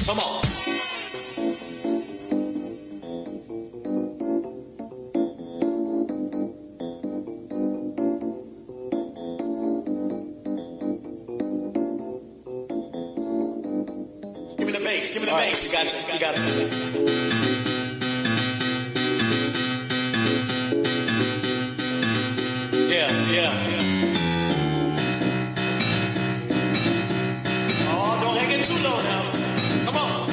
Come on. Give me the bass. Give me the bass. You got it. You got it. Yeah. Oh, don't hang it too low now. Come on.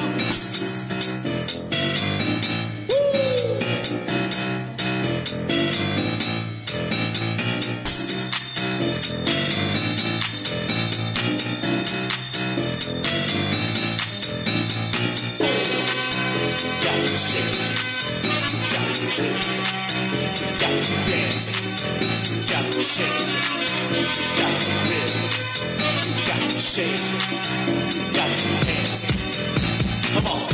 Got to shake. Got to move. Got to dance. Got to shake. Got to rhythm. Got to shake. Got to dance. Come on.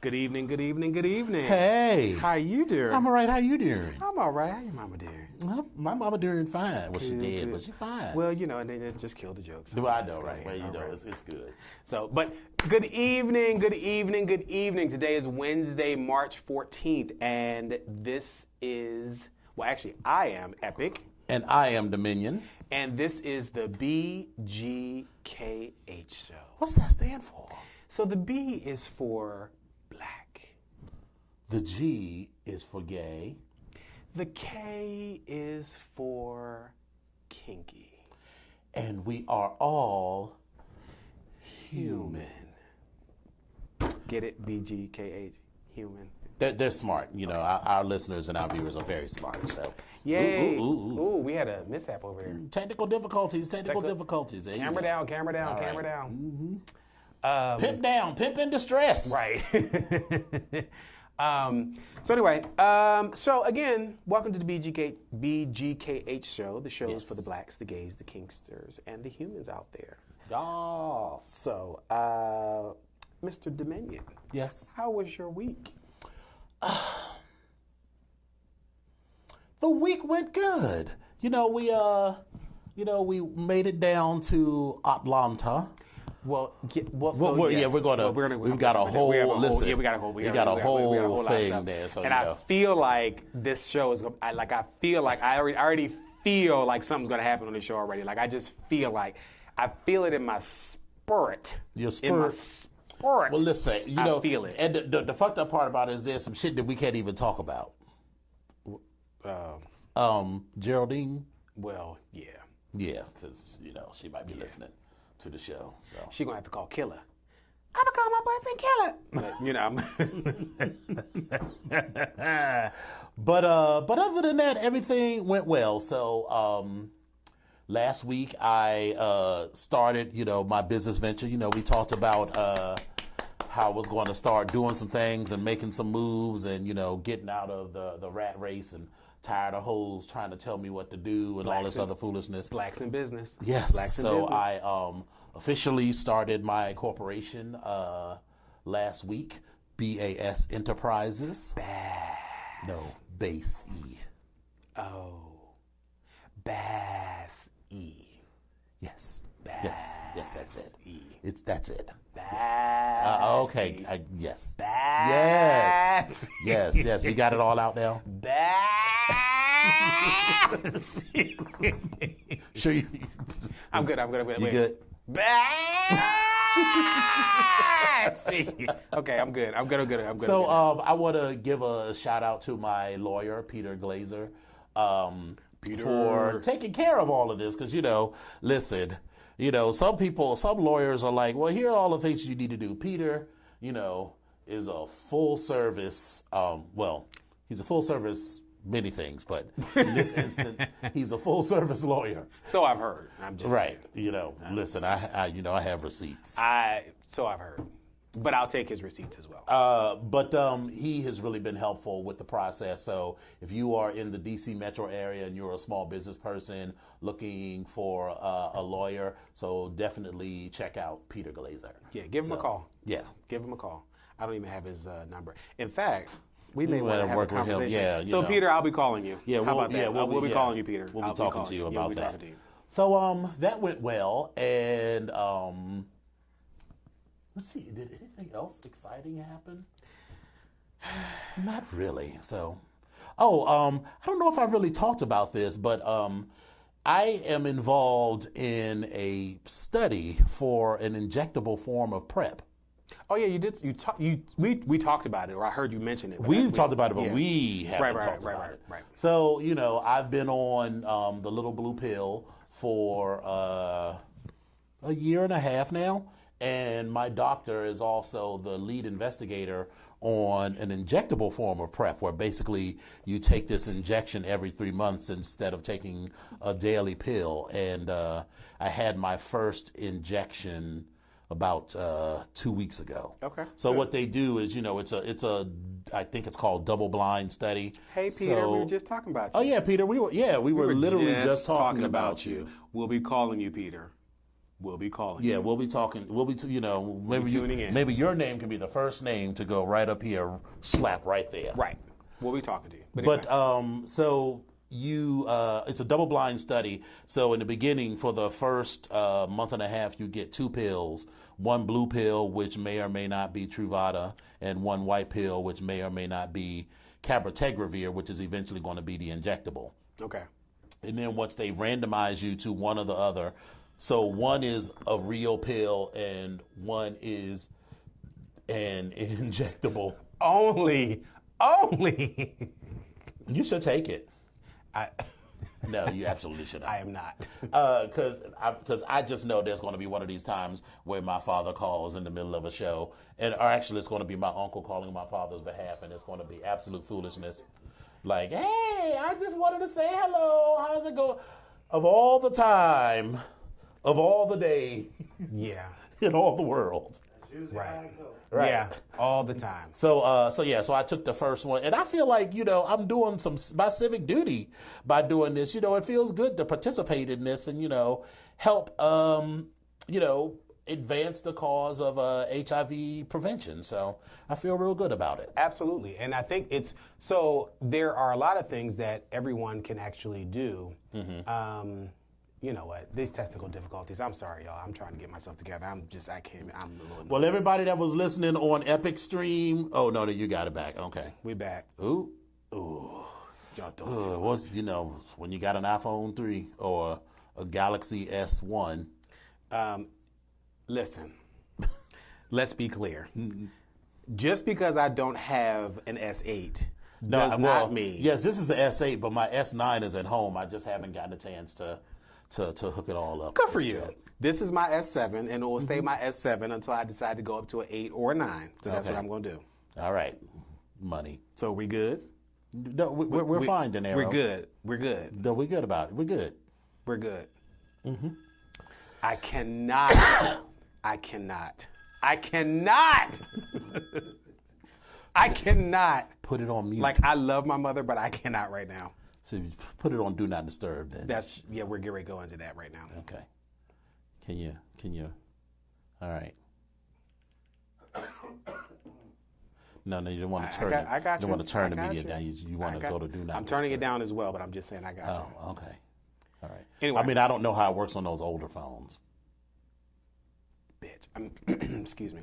Good evening. Hey. How you doing? I'm all right. How you doing? I'm all right. How your mama doing? Well, my mama doing fine. Well, she Good, did, good. but she fine. Well, you know, and they just killed the jokes. Do I know, right? Well, you know, Right. it's good. So, but good evening. Today is Wednesday, March 14th, and this is, well, actually, I am Epic. And I am Dominion. And this is the BGKH show. What's that stand for? So the B is for black. The G is for gay. The K is for kinky. And we are all Human. Get it? BGKH. Human. They're smart. You know, our listeners and our viewers are very smart. So, Yay. Ooh. Ooh, we had a mishap over here. Technical difficulties. There Camera you go. down. All Camera right. down. Pimp down. Pimp in distress. Right. So anyway, so again, welcome to the BGKH show. The show's Yes. for the blacks, the gays, the kinksters, and the humans out there. Oh. So, Mr. Dominion, Yes. how was your week? The week went good. We made it down to Atlanta. Well, We've got a whole thing there. So and I feel like this show is. I already feel like something's gonna happen on the show already. Like I just feel like I feel it in my spirit. Your In my spirit. spirit. Well, listen, I feel it. And the fucked up part about it is there's some shit that we can't even talk about. Geraldine. Well, yeah. Yeah, because, she might be listening to the show. So She gonna have to call Killer. I'm gonna call my boyfriend Killer. But other than that, everything went well. So last week I started, my business venture. We talked about how I was going to start doing some things and making some moves and, getting out of the rat race and tired of hoes trying to tell me what to do and all this other foolishness. Blacks in business. Yes. Blacks in So business. I officially started my corporation last week, BAS Enterprises. No, Base E. Oh. Bass E. Yes. Bass Yes, that's it. E. That's it. Bass Okay. E. Yes. Bass. Yes. You got it all out now? Bass. Sure. I'm good. You Wait. good? Bass. Okay, I'm good. So I want to give a shout out to my lawyer, Peter Glazer, for taking care of all of this. Because, listen, some lawyers are like, well, here are all the things you need to do. Peter, is a full service, he's a full service many things, but in this instance, he's a full service lawyer. So I've heard. I'm just Right. Listen, I have receipts. So I've heard. But I'll take his receipts as well. But he has really been helpful with the process. So if you are in the D.C. metro area and you're a small business person looking for a lawyer, so definitely check out Peter Glazer. Yeah, give him a call. Yeah. Give him a call. I don't even have his number. In fact, we may want to have a work with him. conversation. Yeah, so, Peter, I'll be calling you. Yeah, How about that? We'll be calling you, Peter. We'll I'll be talking to you We'll about be that. talking to you. So that went well, and let's see, did anything else exciting happen? Not really. So, I don't know if I really talked about this, but I am involved in a study for an injectable form of PrEP. Oh yeah, you did. We talked about it, or I heard you mention it. We've talked about it, but yeah. we haven't talked about it. Right. So, I've been on the little blue pill for a year and a half now, and my doctor is also the lead investigator on an injectable form of PrEP, where basically you take this injection every 3 months instead of taking a daily pill. And I had my first injection about 2 weeks ago. Okay. So what they do is, it's a I think it's called double-blind study. Hey, Peter, we were just talking about you. Oh yeah, Peter, we were literally just talking about you. We'll be calling you, Peter. We'll be calling you. Yeah, we'll be talking. We'll be, tuning in. Maybe your name can be the first name to go right up here, slap right there. Right. We'll be talking to you. But so you, it's a double-blind study. So in the beginning, for the first month and a half, you get 2 pills. One blue pill, which may or may not be Truvada, and one white pill, which may or may not be cabotegravir, which is eventually going to be the injectable. Okay. And then once they randomize you to one or the other, so one is a real pill and one is an injectable. Only. You should take it. I No, you absolutely shouldn't. am not. Because I just know there's going to be one of these times where my father calls in the middle of a show, or actually it's going to be my uncle calling on my father's behalf, and it's going to be absolute foolishness. Like, hey, I just wanted to say hello. How's it going? Of all the time, of all the day, Yeah. in all the world. Right. Right. Yeah. All the time. So I took the first one, and I feel like, I'm doing my civic duty by doing this. It feels good to participate in this and, help, advance the cause of HIV prevention. So I feel real good about it. Absolutely. And I think there are a lot of things that everyone can actually do. Mm-hmm. You know what? These technical difficulties. I'm sorry, y'all. I'm trying to get myself together. I'm a little. Well, everybody that was listening on Epic Stream. Oh no, you got it back. Okay, We back. Ooh, Y'all don't. what's when you got an iPhone 3 or a Galaxy S1? Listen. Let's be clear. Just because I don't have an S8 does not mean. Yes, this is the S8, but my S9 is at home. I just haven't gotten a chance to to hook it all up. Good for you. This is my S7, and it will stay my S7 until I decide to go up to an 8 or a 9. So that's what I'm going to do. All right. Money. So we good? No, we're fine, De Niro. We're good. We're good. No, we're good about it. We're good. We're good. Mm-hmm. I cannot. I cannot. Put it on mute. Like, I love my mother, but I cannot right now. So you put it on Do Not Disturb then. We're getting ready to go into that right now. Okay. Can you? All right. No, you don't want to turn it. I got you. You don't want to turn the got media you. down. You want to go to Do Not Disturb. I'm turning it down as well, but I'm just saying I got you. Oh, okay. All right. Anyway. I mean, I don't know how it works on those older phones. Bitch. Excuse me.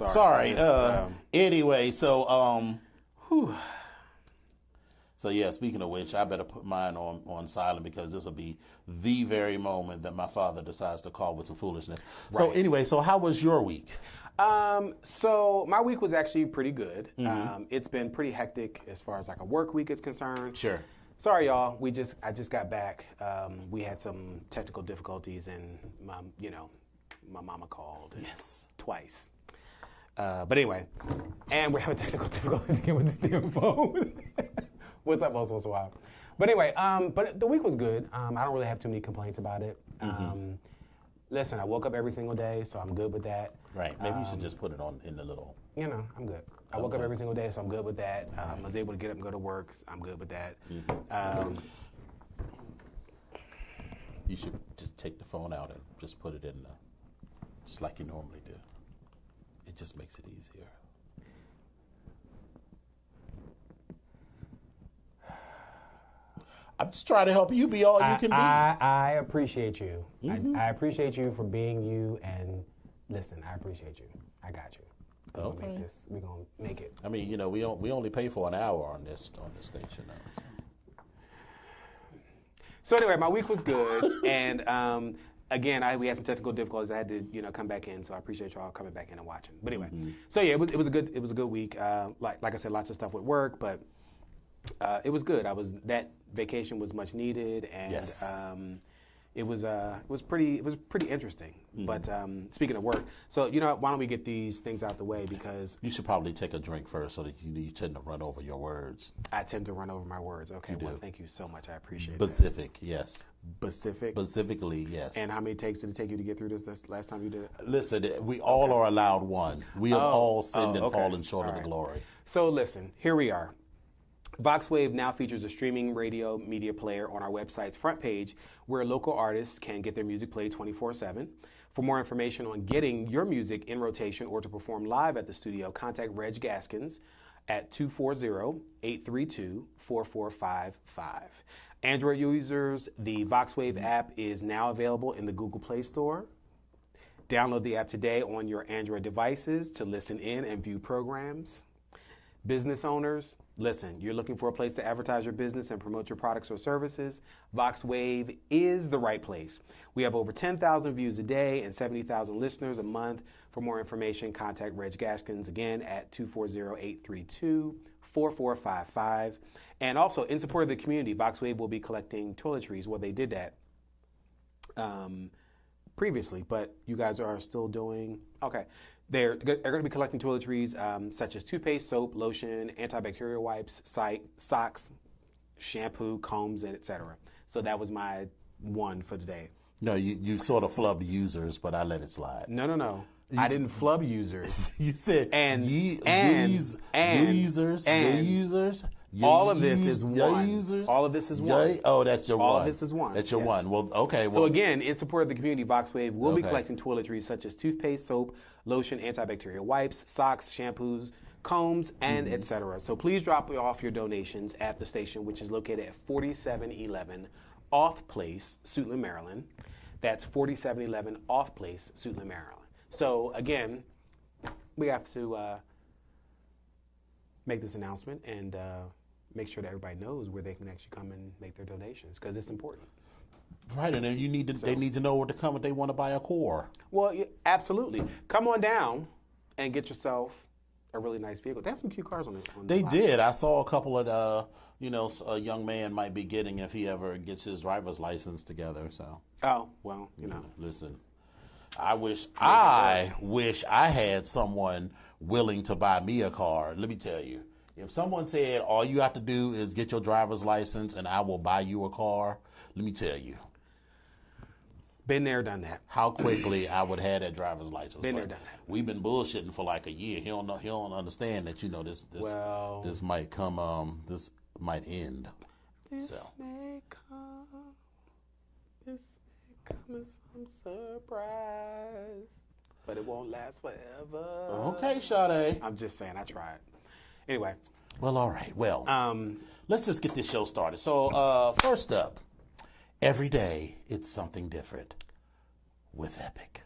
Sorry. Anyway, so So yeah, speaking of which, I better put mine on silent because this will be the very moment that my father decides to call with some foolishness. Right. So anyway, so how was your week? So my week was actually pretty good. Mm-hmm. It's been pretty hectic as far as like a work week is concerned. Sure. Sorry, y'all. I just got back. We had some technical difficulties, and my mama called. Yes. Twice. But anyway, and we're having technical difficulties again with this damn phone. What's up, Most Wild? But anyway, but the week was good. I don't really have too many complaints about it. Mm-hmm. Listen, I woke up every single day, so I'm good with that. Right. Maybe you should just put it on in the little. I'm good. I woke up every single day, so I'm good with that. I was able to get up and go to work. So I'm good with that. Mm-hmm. You should just take the phone out and just put it in just like you normally do. It just makes it easier. I'm just trying to help you be all you can be. I appreciate you. Mm-hmm. I appreciate you for being you. And listen, I appreciate you. I got you. Okay. We're gonna make it. I mean, we only pay for an hour on this station now. So anyway, my week was good, and again, we had some technical difficulties. I had to come back in, so I appreciate y'all coming back in and watching. But anyway, So yeah, it was a good week. Like I said, lots of stuff with work, but it was good. That vacation was much needed, and yes. It was pretty interesting. Mm-hmm. But speaking of work, so why don't we get these things out the way, because you should probably take a drink first so that you tend to run over your words. I tend to run over my words. Okay, well, thank you so much. I appreciate Pacific, that. Yes. Pacific? Specifically, yes. And how many takes did it take you to get through this last time you did it? Listen, we all are allowed one. We have all sinned and fallen short of the glory. So listen, here we are. VoxWave now features a streaming radio media player on our website's front page where local artists can get their music played 24/7. For more information on getting your music in rotation or to perform live at the studio, contact Reg Gaskins at 240-832-4455. Android users, the VoxWave app is now available in the Google Play Store. Download the app today on your Android devices to listen in and view programs. Business owners, listen, you're looking for a place to advertise your business and promote your products or services. VoxWave is the right place. We have over 10,000 views a day and 70,000 listeners a month. For more information, contact Reg Gaskins again at 240-832-4455. And also, in support of the community, VoxWave will be collecting toiletries. Well, they did that previously, but you guys are still doing, okay. They're going to be collecting toiletries such as toothpaste, soap, lotion, antibacterial wipes, socks, shampoo, combs, and etc. So that was my one for today. No, you sort of flubbed users, but I let it slide. No. I didn't flub users. You said users. All of this is one. All of this is one. Oh, that's your one. All of this is one. That's your one. Well, okay. So again, in support of the community, VoxWave will be collecting toiletries such as toothpaste, soap, lotion, antibacterial wipes, socks, shampoos, combs, and etc. So please drop off your donations at the station, which is located at 4711 Off Place, Suitland, Maryland. That's 4711 Off Place, Suitland, Maryland. So again, we have to make this announcement and make sure that everybody knows where they can actually come and make their donations, because it's important. Right, and then they need to know where to come if they want to buy a core. Well, yeah, absolutely. Come on down and get yourself a really nice vehicle. They have some cute cars on it. They did. I saw a couple of, a young man might be getting if he ever gets his driver's license together. So. Oh well, Listen, I wish I had someone willing to buy me a car. Let me tell you, if someone said all you have to do is get your driver's license and I will buy you a car, let me tell you. Been there, done that. How quickly I would have that driver's license. Been there, done that. We've been bullshitting for like a year. He don't understand that this might come. This might end. This may come. This may come as some surprise, but it won't last forever. Okay, Sade. I'm just saying. I tried. Anyway. Well, all right. Well, let's just get this show started. So, first up. Every day, it's something different with Epic.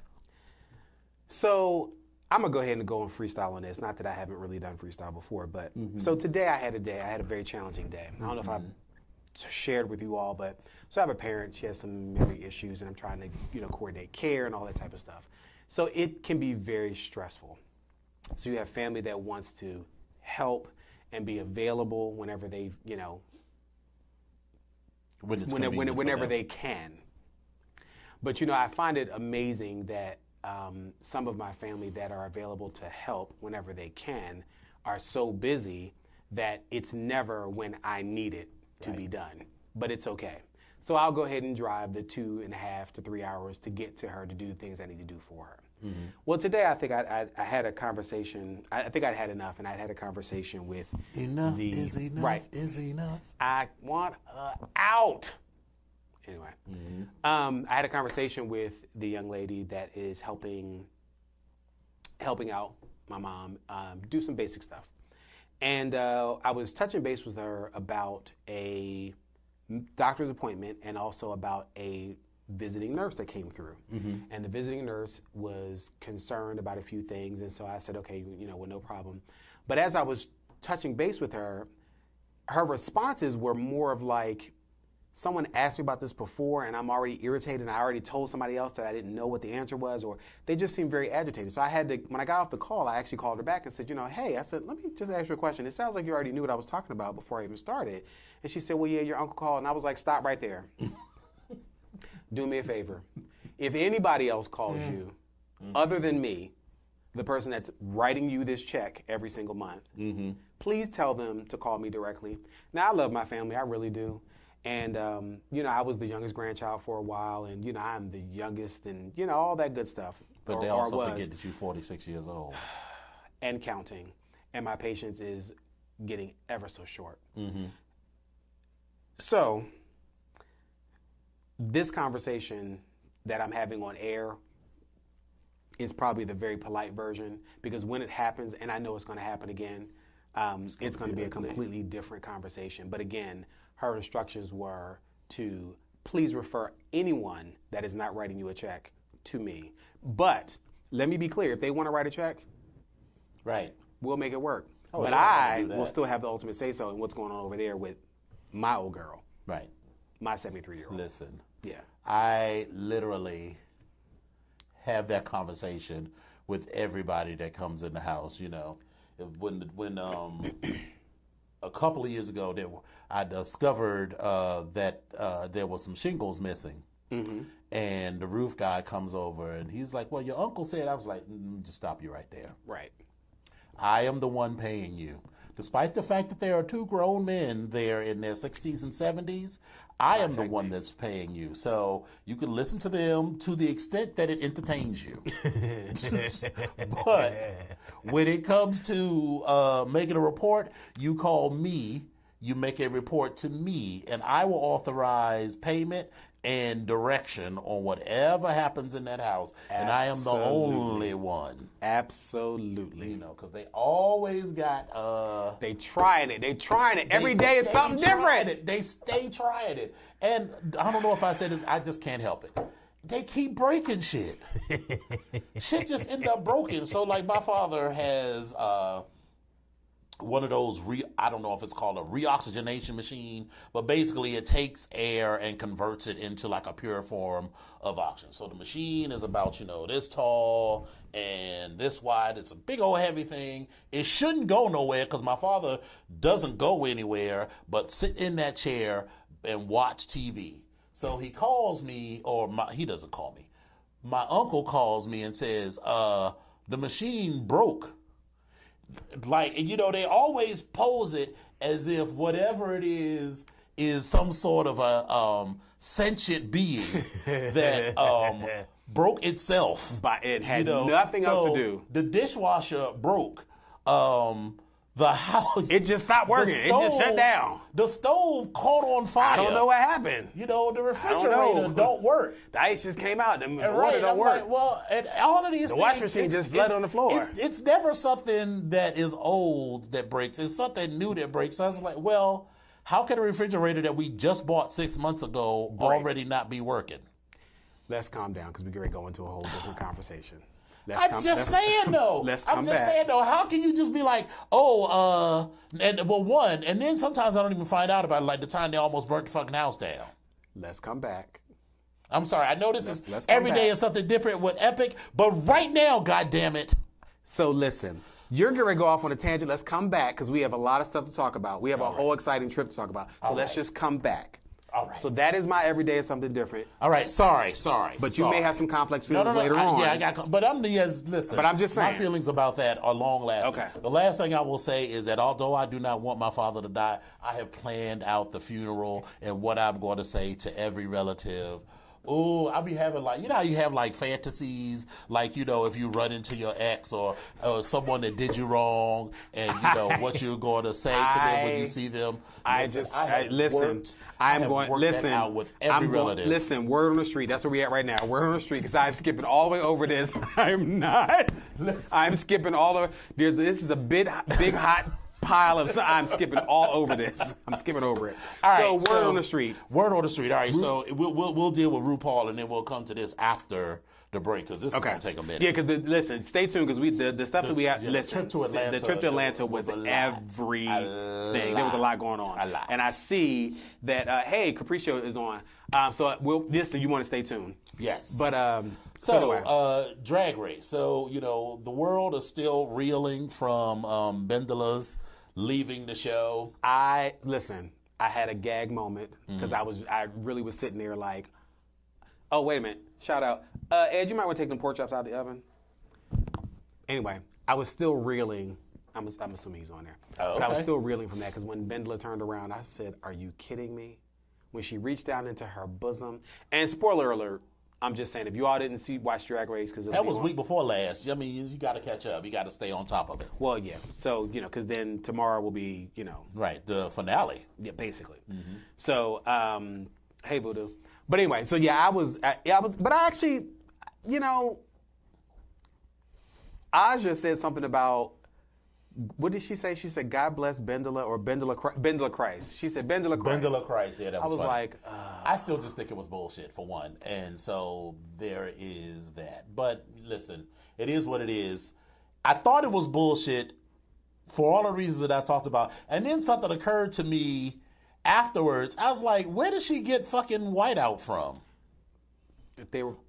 So I'm going to go ahead and go on freestyle on this. Not that I haven't really done freestyle before, but so today I had a very challenging day. I don't know if I've shared with you all, but so I have a parent. She has some memory issues, and I'm trying to coordinate care and all that type of stuff. So it can be very stressful. So you have family that wants to help and be available whenever they, whenever they can. But I find it amazing that some of my family that are available to help whenever they can are so busy that it's never when I need it to be done. But it's okay. So I'll go ahead and drive the 2.5 to 3 hours to get to her to do the things I need to do for her. Mm-hmm. Well, today I think I had a conversation. I think I'd had enough, and I'd had a conversation with enough is enough is enough. I want her out. Anyway, I had a conversation with the young lady that is helping out my mom do some basic stuff, and I was touching base with her about a doctor's appointment and also about a visiting nurse that came through. And the visiting nurse was concerned about a few things, and so I said, okay, well, no problem. But as I was touching base with her, her responses were more of like, someone asked me about this before and I'm already irritated and I already told somebody else that I didn't know what the answer was, or they just seemed very agitated. So I had to, when I got off the call, I actually called her back and said, hey, I said, let me just ask you a question. It sounds like you already knew what I was talking about before I even started. And she said, well, yeah, your uncle called. And I was like, stop right there. Do me a favor. If anybody else calls you, other than me, the person that's writing you this check every single month, please tell them to call me directly. Now, I love my family. I really do. And, I was the youngest grandchild for a while, and, I'm the youngest and, all that good stuff. But they also forget that you're 46 years old. And counting. And my patience is getting ever so short. So, this conversation that I'm having on air is probably the very polite version, because when it happens, and I know it's going to happen again, it's going to be a completely different conversation. But again, her instructions were to please refer anyone that is not writing you a check to me. But let me be clear, if they want to write a check, we'll make it work. But I will still have the ultimate say-so in what's going on over there with my old girl. Right. My 73-year-old. Listen. Yeah. I literally have that conversation with everybody that comes in the house, When a couple of years ago, I discovered that there was some shingles missing. And the roof guy comes over and he's like, well, your uncle said. I was like, just stop you right there. Right. I am the one paying you. Despite the fact that there are two grown men there in their 60s and 70s, I am the one that's paying you. So you can listen to them to the extent that it entertains you. But when it comes to making a report, you call me, you make a report to me, and I will authorize payment and direction on whatever happens in that house. Absolutely. And I am the only one. Absolutely. Because they always got... They trying it. Every day is something different. They stay trying it. And I don't know if I said this, I just can't help it. They keep breaking shit. Shit just end up broken. So, like, my father has one of those I don't know if it's called a reoxygenation machine, but basically it takes air and converts it into like a pure form of oxygen. So the machine is about, this tall and this wide. It's a big old heavy thing. It shouldn't go nowhere because my father doesn't go anywhere but sit in that chair and watch TV. So he calls me, he doesn't call me. My uncle calls me and says, the machine broke. Like, they always pose it as if whatever it is some sort of a sentient being that broke itself. But it had nothing else to do. The dishwasher broke. The house. It just stopped working. It just shut down. The stove caught on fire. I don't know what happened. The refrigerator don't work. The ice just came out. The water right. don't work. Like, well, and all of these the things. washing machine just flooded on the floor. It's never something that is old that breaks. It's something new that breaks. So I was like, well, how can a refrigerator that we just bought 6 months ago already not be working? Let's calm down because we're going to go into a whole different conversation. I'm just saying though. How can you just be like, and then sometimes I don't even find out about it, like the time they almost burnt the fucking house down. Let's come back. I'm sorry. I know this is every day is something different with Epic, but right now, goddammit. So listen, you're going to go off on a tangent. Let's come back because we have a lot of stuff to talk about. We have a whole exciting trip to talk about. So let's just come back. All right. So that is my everyday is something different. All right. Sorry. But you may have some complex feelings later on. Yeah, but listen. But I'm just saying. My feelings about that are long lasting. Okay. The last thing I will say is that although I do not want my father to die, I have planned out the funeral and what I'm going to say to every relative. Oh, I'll be having how you have fantasies, if you run into your ex or someone that did you wrong and, what you're going to say to them when you see them. I'm going to that out with every relative. Listen, word on the street. That's where we at right now. Word on the street because I'm skipping all the way over this. I'm not. I'm skipping all the. This is a big hot pile of. I'm skipping all over this. I'm skipping over it. All right. So word on the street. Word on the street. All right. So we'll deal with RuPaul and then we'll come to this after the break because this is going to take a minute. Yeah. Because listen, stay tuned because the stuff that we have. Listen, the trip to Atlanta was everything. There was a lot going on. And I see that. Hey, Capriccio is on. So you want to stay tuned. Yes. But Drag Race. So the world is still reeling from Bendela's leaving the show. I had a gag moment because I really was sitting there like, oh wait a minute, shout out, Ed, you might want to take them pork chops out of the oven. Anyway, I was still reeling. I'm assuming he's on there, but I was still reeling from that because when Bendela turned around, I said, "Are you kidding me?" When she reached down into her bosom, and spoiler alert, I'm just saying, if you all didn't watch Drag Race, because that was week before last. I mean, you got to catch up. You got to stay on top of it. Well, yeah. So because then tomorrow will be, right, the finale. Yeah, basically. Mm-hmm. So, hey, Voodoo. But anyway, so yeah, I was, but I actually, Aja said something about. What did she say? She said, "God bless Bendela or Bendela Christ." She said, "Bendela Christ." Bendela Christ. Yeah, that was. I was funny. like, I still just think it was bullshit for one, and so there is that. But listen, it is what it is. I thought it was bullshit for all the reasons that I talked about, and then something occurred to me afterwards. I was like, "Where did she get fucking whiteout from?"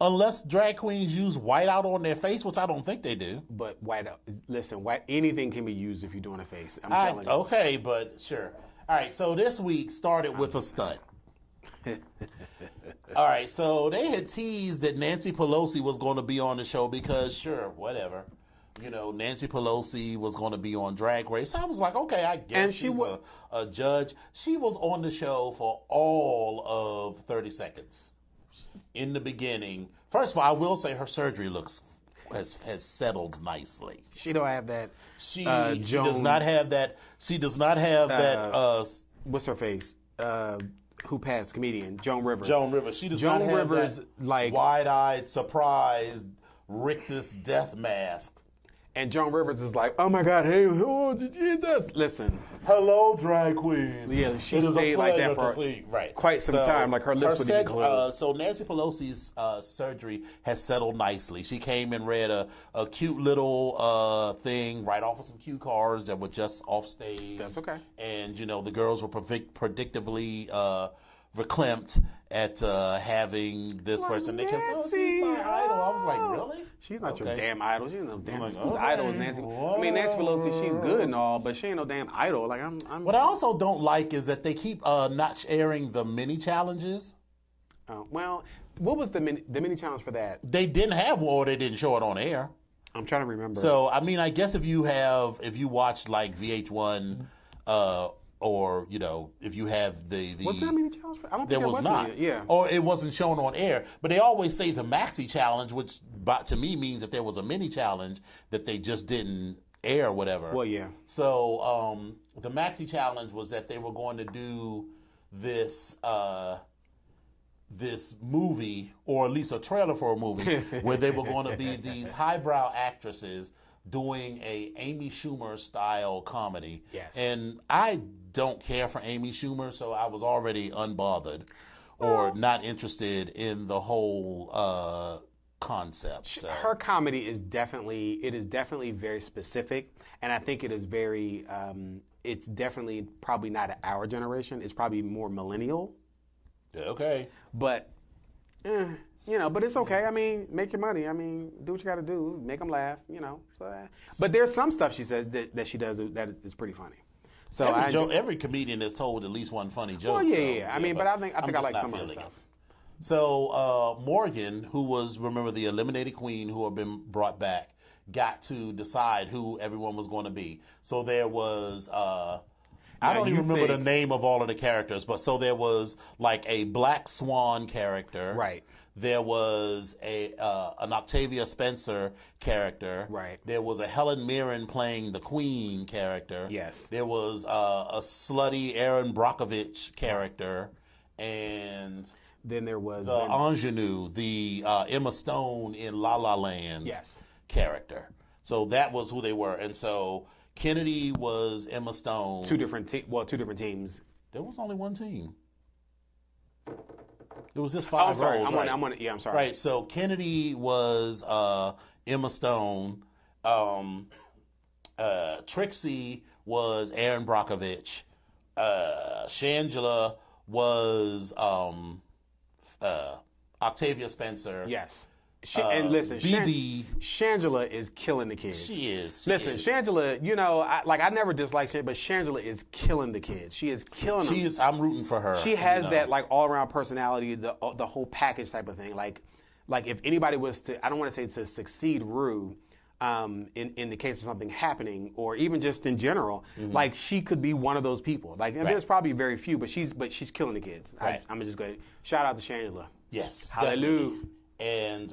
Unless drag queens use whiteout on their face, which I don't think they do. But whiteout, listen, anything can be used if you're doing a face. I'm telling you. Okay, but sure. All right, so this week started with a stunt. All right, so they had teased that Nancy Pelosi was going to be on the show because, sure, whatever. Nancy Pelosi was going to be on Drag Race. I was like, okay, I guess she's a judge. She was on the show for all of 30 seconds. In the beginning, first of all, I will say her surgery has settled nicely. She don't have that. She does not have that. She does not have that. What's her face? Who passed? Comedian Joan Rivers. Joan Rivers. She does not have that wide-eyed, surprised, rictus death mask. And Joan Rivers is like, oh my God, hey, oh, Jesus. Listen. Hello, drag queen. Yeah, she It is a stayed like that pleasure for to see- right. quite some time. Like her lips would even close. So Nancy Pelosi's surgery has settled nicely. She came and read a cute little thing right off of some cue cards that were just off stage. That's okay. And, you know, the girls were predictably verklempt at having this person. They kept saying, oh, she's my idol. I was like, really? She's not your damn idol. She's no damn like, whose okay, idol is Nancy. I mean, Nancy Pelosi, she's good and all, but she ain't no damn idol. Like I'm. What I also don't like is that they keep not airing the mini challenges. Well, what was the mini challenge for that? They didn't have one, or they didn't show it on air. I'm trying to remember. So I mean, I guess if you watch like VH1, or you know, if you have the was there a mini challenge? I don't think there was not. One. Yeah. Or it wasn't shown on air. But they always say the maxi challenge, which to me means that there was a mini challenge that they just didn't air, or whatever. Well, yeah. So the maxi challenge was that they were going to do this this movie, or at least a trailer for a movie, where they were going to be these highbrow actresses doing a Amy Schumer style comedy. Yes. And I don't care for Amy Schumer, so I was already unbothered or not interested in the whole concept. So. Her comedy is definitely very specific, and I think it is very it's definitely probably not our generation. It's probably more millennial. Okay. But you know, but it's okay. I mean, make your money. I mean, do what you got to do. Make them laugh. You know. So, but there's some stuff she says that she does that is pretty funny. So every comedian is told at least one funny joke. Well, yeah. I mean, but I think I like some of the stuff. So Morgan, who was, remember, the eliminated queen who had been brought back, got to decide who everyone was going to be. So there was. I don't even remember the name of all of the characters, but so there was like a Black Swan character. Right. There was an Octavia Spencer character. Right. There was a Helen Mirren playing the Queen character. Yes. There was a slutty Erin Brockovich character, and then there was the ingenue, the Emma Stone in La La Land. Yes. Character. So that was who they were, and so Kennedy was Emma Stone. Two different teams. There was only one team. It was just five roles. I'm sorry. Right. So Kennedy was Emma Stone. Trixie was Erin Brockovich. Shangela was Octavia Spencer. Yes. And listen, BB, Shangela is killing the kids. She is. Shangela, you know, I never disliked Shangela, but Shangela is killing the kids. She is killing them. I'm rooting for her. She has that like all around personality, the whole package type of thing. Like if anybody was to, I don't want to say to succeed Rue, in the case of something happening, or even just in general, like she could be one of those people. Like there's probably very few, but she's killing the kids. Right. I'm just going to shout out to Shangela. Yes. Hallelujah. Definitely. And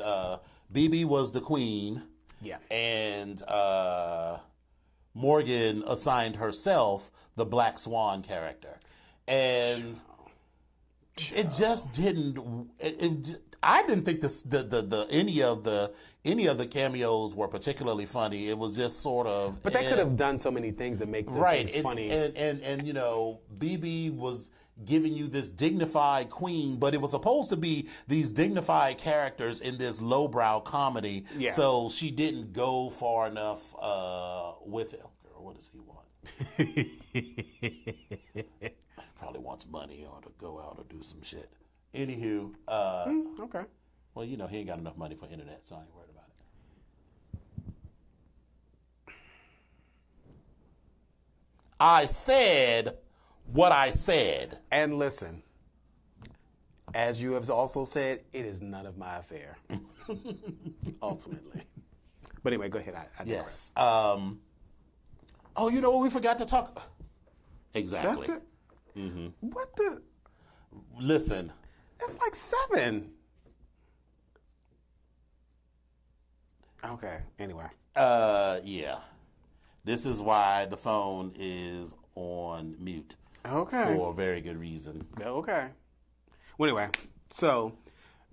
BB was the queen. Yeah. And Morgan assigned herself the Black Swan character. And it just didn't. I didn't think any of the cameos were particularly funny. It was just sort of. But they could have done so many things that make things funny. And you know, BB was giving you this dignified queen, but it was supposed to be these dignified characters in this lowbrow comedy. Yeah. So she didn't go far enough with it. Girl, what does he want? Probably wants money or to go out or do some shit. Anywho, okay. Well, you know, he ain't got enough money for internet, so I ain't worried about it. I said what I said. And listen, as you have also said, it is none of my affair. Ultimately. But anyway, go ahead. I yes. Oh, you know what we forgot to talk? Exactly. That's the, What the? Listen. It's like 7. Okay. Anyway. Yeah. This is why the phone is on mute. Okay. For a very good reason. Okay. Well, anyway, so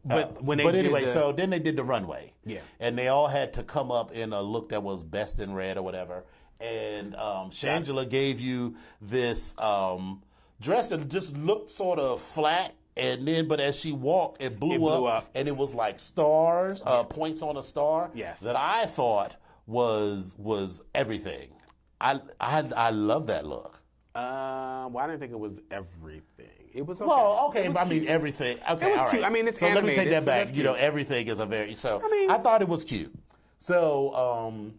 But when they but did anyway, the- so then they did the runway. Yeah. And they all had to come up in a look that was best in red or whatever. And Shangela gave you this dress that just looked sort of flat. And then, but as she walked, it blew up, and it was like stars, points on a star. Yes. That I thought was everything. I love that look. Well, I didn't think it was everything. It was okay. Well, okay, It was but I mean cute. everything. Okay, It was all right. cute. I mean, it's so let me animated, take that so back. that's You know, cute. everything is a very so. I mean- I thought it was cute. So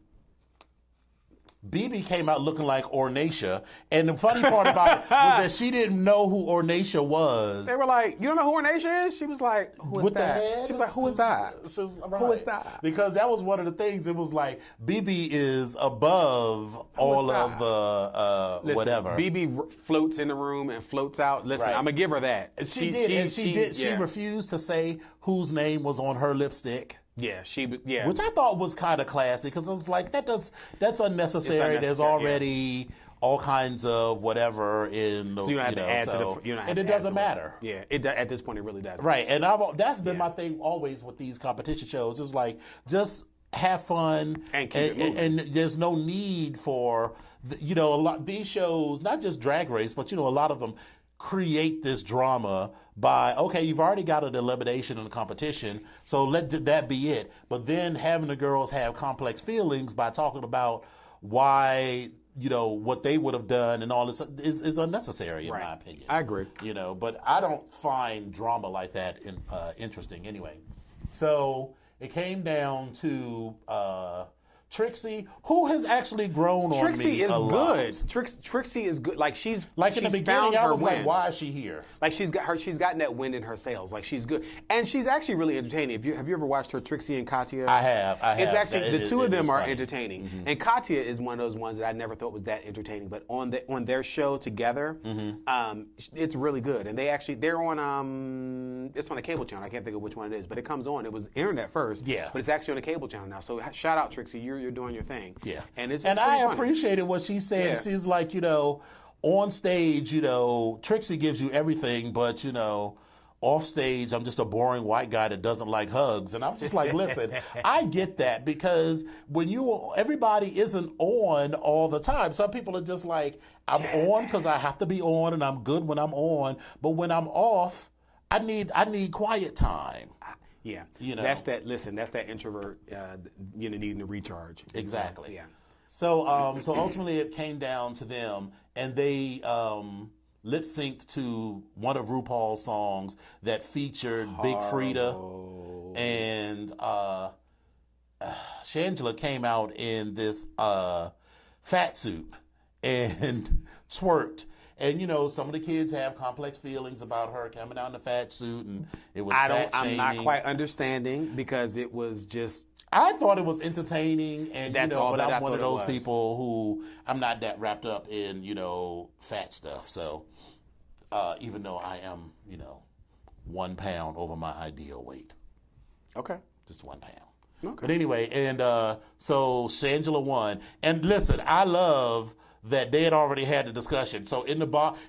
BB came out looking like Ornacia, and the funny part about it was that she didn't know who Ornacia was. They were like, "You don't know who Ornacia is?" She was like, "Who is With that?" the head? She was like, "Who is that?" So, Who is that? Because that was one of the things. It was like BB is above all that? of the Listen, whatever. BB floats in the room and floats out. Listen, Right. I'm gonna give her that. She did, and she did. She yeah. refused to say whose name was on her lipstick. Yeah, yeah. Which I thought was kind of classy because it was like that's unnecessary. There's unnecessary, already all kinds of whatever in the so you don't have to add to the. You don't have and to it add doesn't to it. matter. Yeah, at this point it really does. Right, and that's been my thing always with these competition shows. Is like just have fun And keep it moving. and there's no need for a lot these shows, not just Drag Race, but a lot of them create this drama by, okay, you've already got an elimination in the competition, so let that be it. But then having the girls have complex feelings by talking about why, what they would have done and all this is unnecessary in my opinion. I agree. But I don't find drama like that interesting anyway. So it came down to Trixie, who has actually grown on me a lot. Trixie is good. Like she's in the beginning, I was like, why is she here? Like she's gotten that wind in her sails. Like she's good, and she's actually really entertaining. Have you ever watched her Trixie and Katya? I have. It's actually the two of them are funny. entertaining, Mm-hmm. and Katya is one of those ones that I never thought was that entertaining. But on their show together, it's really good. And they're on it's on a cable channel. I can't think of which one it is, but it comes on. It was internet first, but it's actually on a cable channel now. So shout out Trixie, you're doing your thing. Yeah, and it's and pretty I funny. appreciated what she said. Yeah. She's like, on stage, Trixie gives you everything, but off stage, I'm just a boring white guy that doesn't like hugs. And I'm just like, listen, I get that because when everybody isn't on all the time. Some people are just like, I'm on because I have to be on, and I'm good when I'm on. But when I'm off, I need quiet time. Yeah, that's that. Listen, that's that introvert, needing to recharge. Exactly. Yeah. So, so ultimately, it came down to them, and they lip synced to one of RuPaul's songs that featured Big Frida, and Shangela came out in this fat suit and twerked. And some of the kids have complex feelings about her coming out in a fat suit, and it was I'm not quite understanding because it was just. I thought it was entertaining, and That's all but that I I'm one of thought it those was. people who I'm not that wrapped up in fat stuff. So even though I am 1 pound over my ideal weight, Okay. just 1 pound. Okay. But anyway, and so Shangela won. And listen, I love that they had already had the discussion. So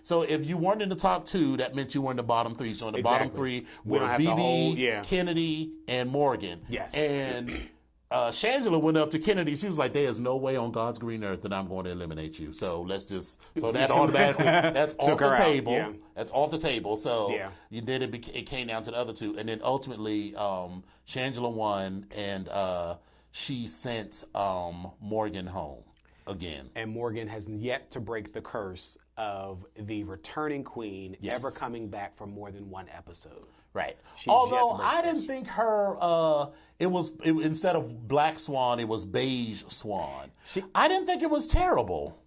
so if you weren't in the top 2, that meant you were in the bottom 3. So in the bottom 3 We were don't have to hold- BB, Kennedy, and Morgan. Yes. And Shangela went up to Kennedy. She was like, "There is no way on God's green earth that I'm going to eliminate you. So so that automatically that's off Took her the out, table. yeah. That's off the table. So Yeah. you did it. It came down to the other 2, and then ultimately Shangela won, and she sent Morgan home again. And Morgan has yet to break the curse of the returning queen ever coming back for more than one episode. Right. She's yet Although to break I the didn't think her, instead of Black Swan, it was Beige Swan. I didn't think it was terrible.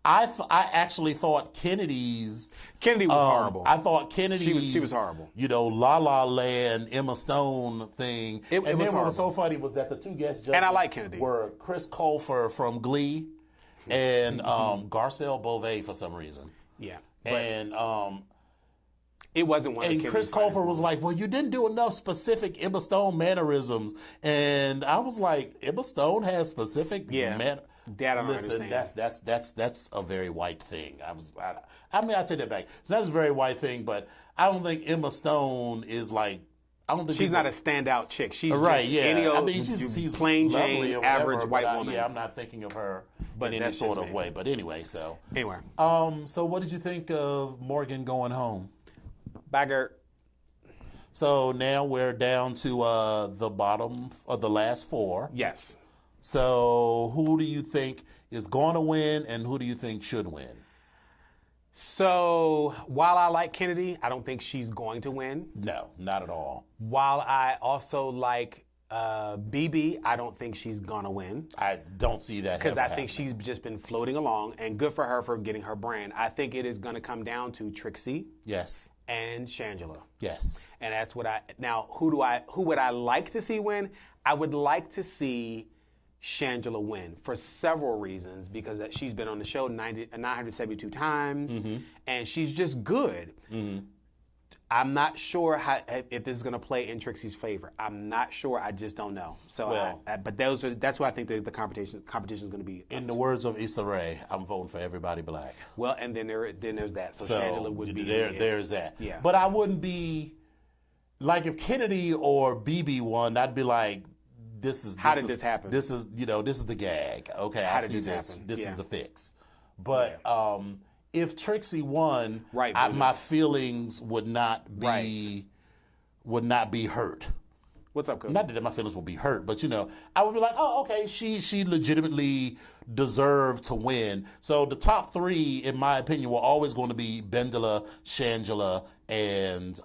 I actually thought Kennedy was horrible. I thought Kennedy's. She was horrible. La La Land, Emma Stone thing. It and was then what was so horrible. funny was that the 2 guest judges And I like Kennedy. were Chris Colfer from Glee and Garcelle Beauvais for some reason. Yeah. And It wasn't one of and Kennedy's Chris finest Colfer was moments. like, well, you didn't do enough specific Emma Stone mannerisms. And I was like, Emma Stone has specific That I don't Listen, understand. that's a very white thing. I take that back. So that's a very white thing, but I don't think Emma Stone is like. I don't think she's not a standout chick. She's right. Just Yeah, any old, I mean she's plain lovely Jane, or whatever, average white woman. Yeah, I'm not thinking of her But in any that's sort just of me. way. But anyway, so Anyway, so what did you think of Morgan going home? Baggert. So now we're down to the bottom of the last four. Yes. So who do you think is going to win, and who do you think should win? So while I like Kennedy, I don't think she's going to win. No, not at all. While I also like BB, I don't think she's gonna win. I don't see that Because I ever think happening. she's just been floating along, and good for her for getting her brand. I think it is gonna come down to Trixie Yes, and Shangela. yes. And that's what who would I like to see win? I would like to see Shangela win for several reasons, because she's been on the show 972 times, and she's just good. I'm not sure if this is going to play in Trixie's favor. I'm not sure. I just don't know. So, Well- but that's why I think the competition is going to be. In the words of Issa Rae, I'm voting for everybody black. Well, and then there's that. So, So Shangela would be there's that. Yeah. But I wouldn't be like if Kennedy or BB won. I'd be like, How did this happen? This is this is the gag. Okay, How I did see this this. happen? This Yeah. is the fix. But if Trixie won, Right, my feelings would not be hurt. What's up, Coach? Not that my feelings will be hurt, but I would be like, oh, okay, she legitimately deserved to win. So the top three, in my opinion, were always going to be Bendela, Shangela, and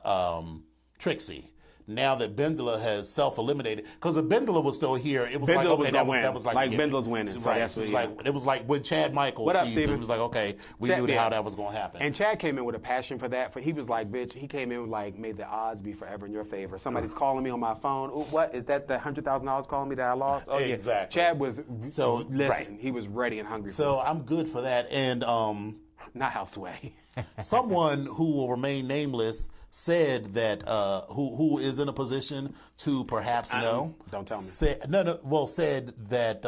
Trixie. Now that Bendela has self-eliminated, because if Bendela was still here, it was Bendela like, was okay, gonna that win. was like Like, a gimme. Bendela's winning, so Right. that's what- Like, it was like with Chad Michaels' What up, season. Steven? It was like, okay, we Chad- knew yeah. how that was going to happen. And Chad came in with a passion for that. He was like, bitch, he came in like, made the odds be forever in your favor. Somebody's calling me on my phone. Ooh, what? Is that the $100,000 calling me that I lost? Oh, yeah. Exactly. Chad was, So, listen, right. he was ready and hungry for So I'm good for that. And it. Not Houseway. someone who will remain nameless said that who is in a position to perhaps know. Don't tell me. Said that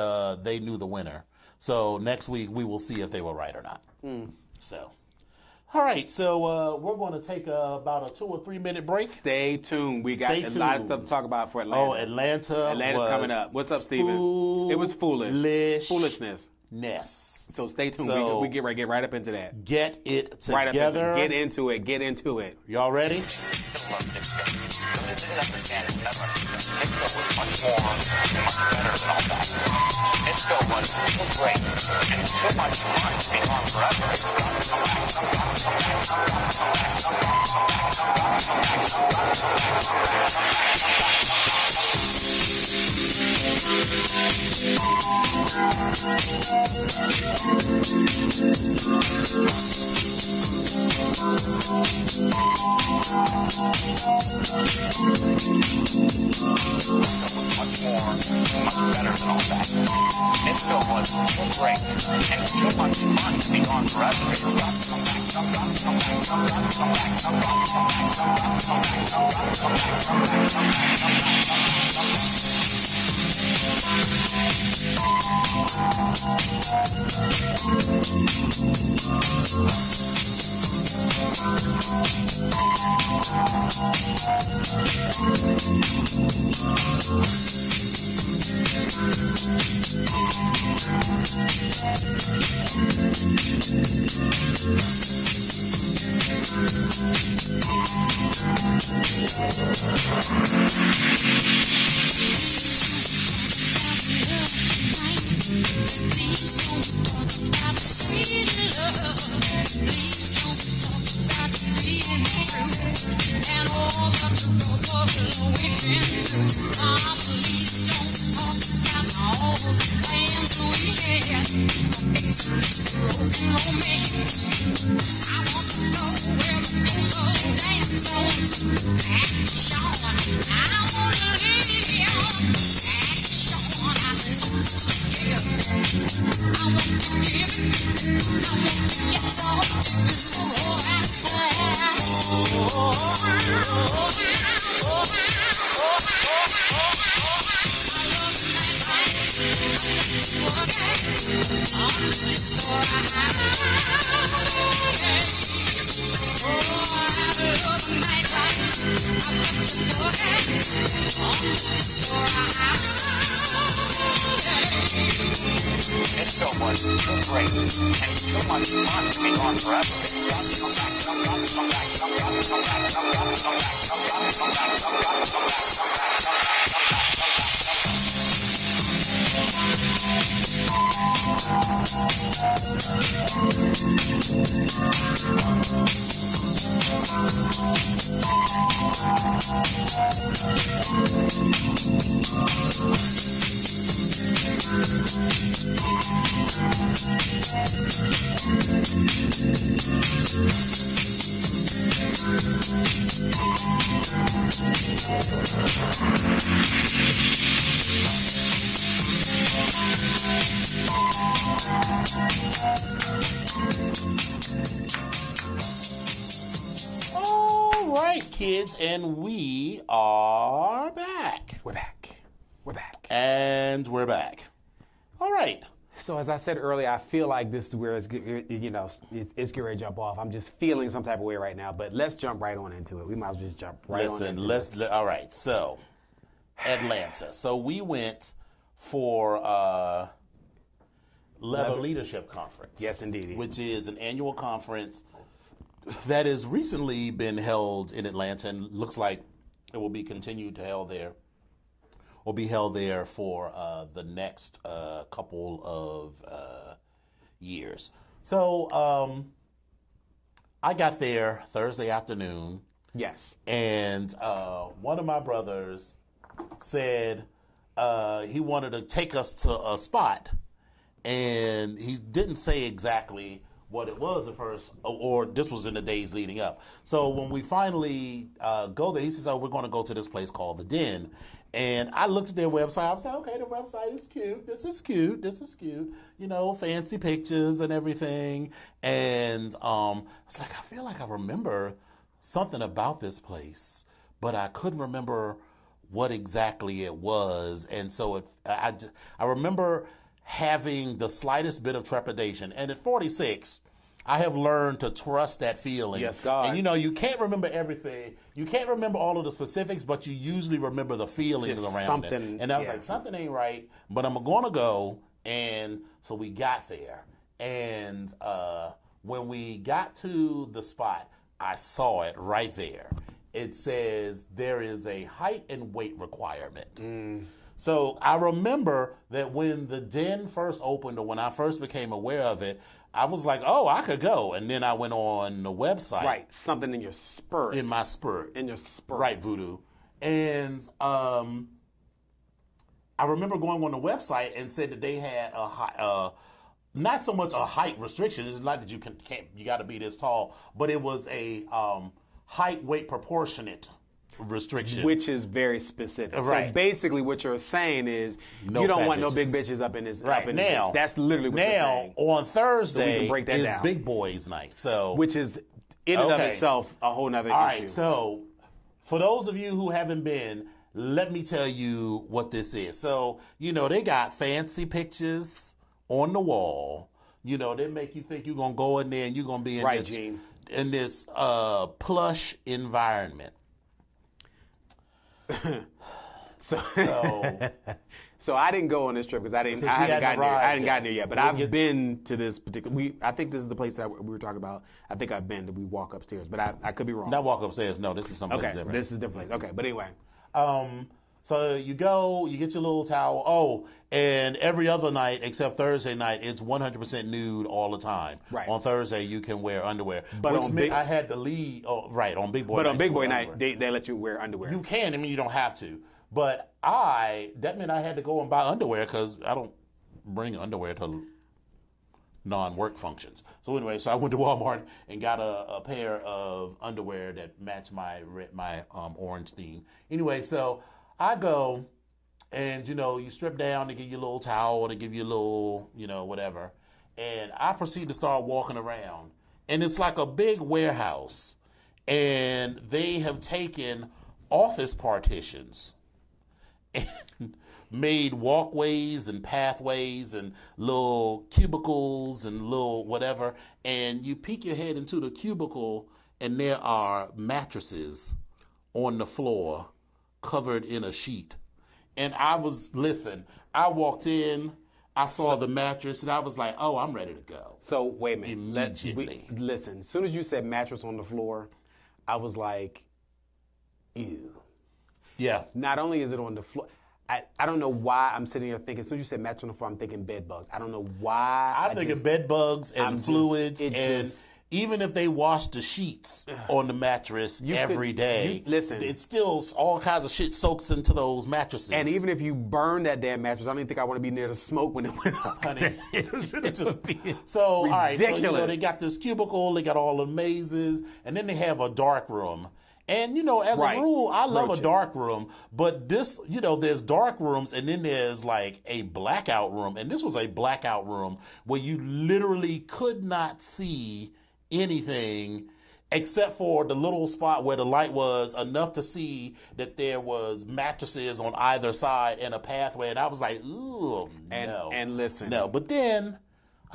they knew the winner. So next week we will see if they were right or not. So, all right. So we're going to take about a 2 or 3 minute break. Stay tuned. We got Stay a lot of tuned. stuff to talk about for Atlanta. Oh, Atlanta's Atlanta's coming up. What's up, Steven? It was foolish. Foolishness. So stay tuned. So- we get right up into that. Get it Right up into together. it. Get into it. Y'all ready? Still love Mexico. Really didn't understand it ever. Mexico was much more and much better than all that. Mexico was too great and too much fun to be gone forever. It's got to come back, come back, come back, come back, come back, come back, come back, come back, come back, come back, come back, come back, come back, come back, come back. Much more, much better than all that. Mexico was too great and too much fun to be gone forever. It's got to come back, come back, come back, come back, come back, come back, come back, come back, come back, come back, come back, come back, come back, come back, come back. Please don't talk about sweet love. Please don't talk about being true and all the trouble we've been through. Please don't talk about all the plans we had. This broken romance. I want to know where the people dance on action. I want to live on action. I want to give it. I want to get This show was too great and too much fun to be gone forever. It's got to come back, some got to come back, some got to come back, some got to come back, some got to come back, some got to come back, some got to come back, some got to All right, kids, and we are back. We're back. We're back. And we're back. All right. So as I said earlier, I feel like this is where it's getting ready to jump off. I'm just feeling some type of way right now, but let's jump right on into it. We might as well just jump right on into it. All right. So, Atlanta. So we went for Leather Leadership Conference. Yes, indeed. Which is an annual conference that has recently been held in Atlanta and looks like it will be continued to held there. Will be held there for the next couple of years. So I got there Thursday afternoon. Yes. And one of my brothers said he wanted to take us to a spot. And he didn't say exactly what it was at first, or this was in the days leading up. So when we finally go there, he says, oh, we're going to go to this place called The Den. And I looked at their website. I was like, okay, the website is cute. This is cute. This is cute. You know, fancy pictures and everything. And it's like, I feel like I remember something about this place, but I couldn't remember what exactly it was. And so I remember having the slightest bit of trepidation. And at 46, I have learned to trust that feeling. Yes, God. And you know, you can't remember everything. You can't remember all of the specifics, but you usually remember the feelings Just around something, it. And I was like, something ain't right, but I'm going to go. And so we got there. And when we got to the spot, I saw it right there. It says there is a height and weight requirement. So I remember that when the Den first opened, or when I first became aware of it, I was like, oh, I could go. And then I went on the website. Right, something in your spurt. In my spurt. In your spurt. Right, Voodoo. And I remember going on the website and said that they had not so much a height restriction. It's not that you got to be this tall, but it was a height weight proportionate restriction, which is very specific. Right. So basically, what you're saying is you don't want no big bitches up in this. Right up in now, this. That's literally what you're saying. Now on Thursday So we can break that is down. Big Boys Night, so which is in and of itself a whole nother issue. All right, so for those of you who haven't been, let me tell you what this is. So you know they got fancy pictures on the wall. You know they make you think you're gonna go in there and you're gonna be in this plush environment. So I didn't go on this trip because I hadn't gotten there yet. But I've been to this particular. I think this is the place that we were talking about. I think I've been. We walk upstairs, but I could be wrong. Not walk upstairs. No, this is something different. This is a different place. Okay, but anyway. So you go, you get your little towel. Oh, and every other night except Thursday night, it's 100% nude all the time. Right. On Thursday, you can wear underwear. But I had to leave. Oh, right, on Big Boy night. But on Big Boy night, they let you wear underwear. You can. I mean, you don't have to. But that meant I had to go and buy underwear because I don't bring underwear to non-work functions. So anyway, so I went to Walmart and got a pair of underwear that matched my orange theme. Anyway, so I go, and, you know, you strip down to give you a little towel, to give you a little, you know, whatever. And I proceed to start walking around. And it's like a big warehouse. And they have taken office partitions and made walkways and pathways and little cubicles and little whatever. And you peek your head into the cubicle, and there are mattresses on the floor covered in a sheet. And I walked in, I saw the mattress, and I was like, oh, I'm ready to go. So wait a minute. Immediately. Listen, as soon as you said mattress on the floor, I was like, ew. Yeah. Not only is it on the floor, I don't know why I'm sitting here thinking, as soon as you said mattress on the floor, I'm thinking bed bugs. I don't know why. I'm thinking bed bugs and fluids, and even if they wash the sheets on the mattress every day, it's still all kinds of shit soaks into those mattresses. And even if you burn that damn mattress, I don't even think I want to be near the smoke when it went up. Honey, all right, so they got this cubicle, they got all the mazes, and then they have a dark room. And, as a rule, I love a dark room, but this, there's dark rooms and then there's like a blackout room. And this was a blackout room where you literally could not see anything except for the little spot where the light was enough to see that there was mattresses on either side and a pathway. And I was like, ooh, no. And listen. No, but then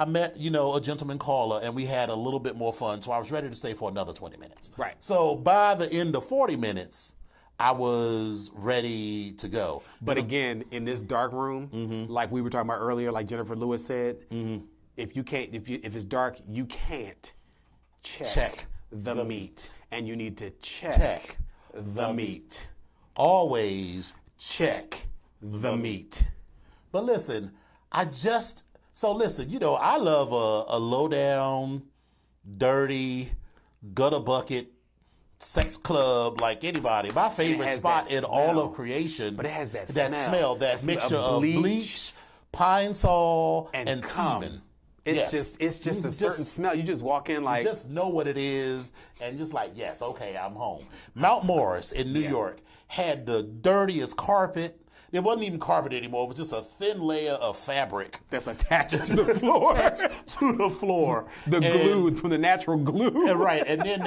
I met, a gentleman caller, and we had a little bit more fun, so I was ready to stay for another 20 minutes. Right. So by the end of 40 minutes, I was ready to go. But again, in this dark room, like we were talking about earlier, like Jennifer Lewis said, if it's dark, you can't check the meat. And you need to check the meat. Always check the meat. But listen, So listen, I love a low-down, dirty, gutter bucket sex club like anybody. My favorite spot in all of creation. But it has that smell, that mixture of bleach, pine sol, and semen. It's just a certain smell. You just walk in like... You just know what it is, and just like, yes, okay, I'm home. Mount Morris in New York had the dirtiest carpet. It wasn't even carpet anymore. It was just a thin layer of fabric that's attached to the floor. Glue from the natural glue. Right, and then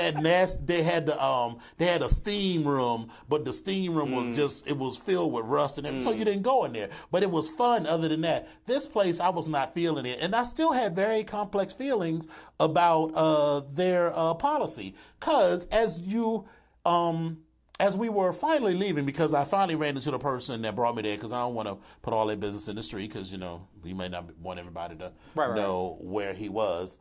they had a steam room, but the steam room was it was filled with rust and everything, so you didn't go in there. But it was fun. Other than that, this place I was not feeling it, and I still had very complex feelings about their policy, because as we were finally leaving, because I finally ran into the person that brought me there, because I don't want to put all their business in the street, because, we may not want everybody to know where he was.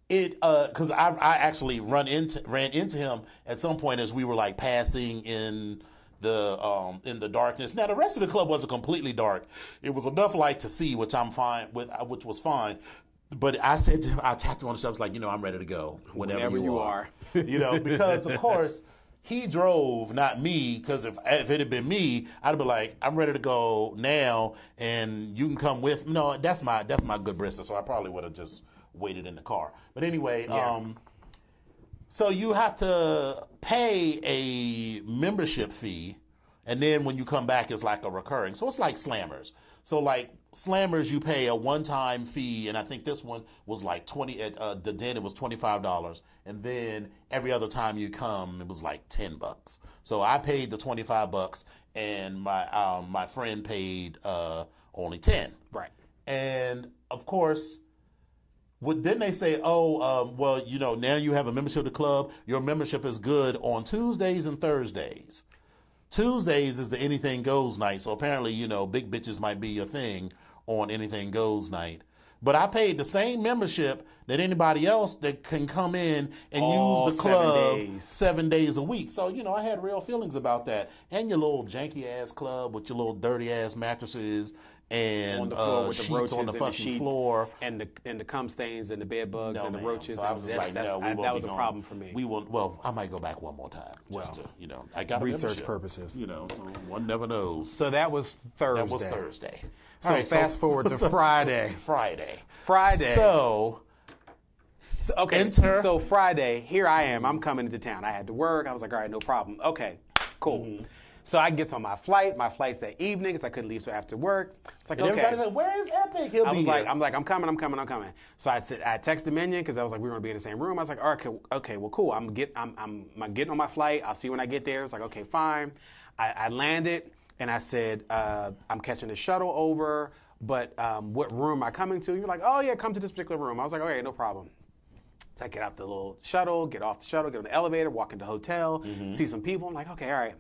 Because I actually ran into him at some point as we were like passing in the darkness. Now the rest of the club wasn't completely dark. It was enough light to see, which I'm fine with, which was fine. But I said to him, I tapped him on the shoulder. I was like, I'm ready to go whenever you are. Because of course he drove, not me. Because if it had been me, I'd be like, I'm ready to go now, and you can come with. No, that's my good Bristol. So I probably would have just waited in the car. But anyway, so you have to pay a membership fee, and then when you come back, it's like a recurring. So it's like Slammers. So like Slammers, you pay a one-time fee, and I think this one was like the den it was $25, and then every other time you come, it was like $10. So I paid the $25, and my friend paid only $10. Right. And of course, then they say, well, now you have a membership to the club. Your membership is good on Tuesdays and Thursdays. Tuesdays is the Anything Goes night, so apparently, big bitches might be your thing on Anything Goes night. But I paid the same membership that anybody else that can come in and use the club 7 days a week. So, I had real feelings about that. And your little janky-ass club with your little dirty-ass mattresses and on the floor with the sheets roaches on the fucking floor. And the cum stains and the bed bugs and the roaches. So I was like, that was a problem for me. Well, I might go back one more time. Just to, I got research purposes. So one never knows. So that was Thursday. So All right, fast forward to Friday. Friday. So okay, so Friday, here I am. I'm coming into town. I had to work. I was like, all right, no problem. Okay, cool. Mm-hmm. So I get on my flight. My flight's that evening because I couldn't leave till after work. It's like, and okay. Everybody's like, where is Epic? He'll be here. I'm coming. So I texted Minion because I was like, we were going to be in the same room. I was like, all right, okay, well, cool. I'm getting on my flight. I'll see you when I get there. It's like, okay, fine. I landed, and I said, I'm catching the shuttle over, but what room am I coming to? You're like, oh, yeah, come to this particular room. I was like, okay, no problem. So I get out the little shuttle, get off the shuttle, get on the elevator, walk into the hotel, see some people. I'm like, okay, all right.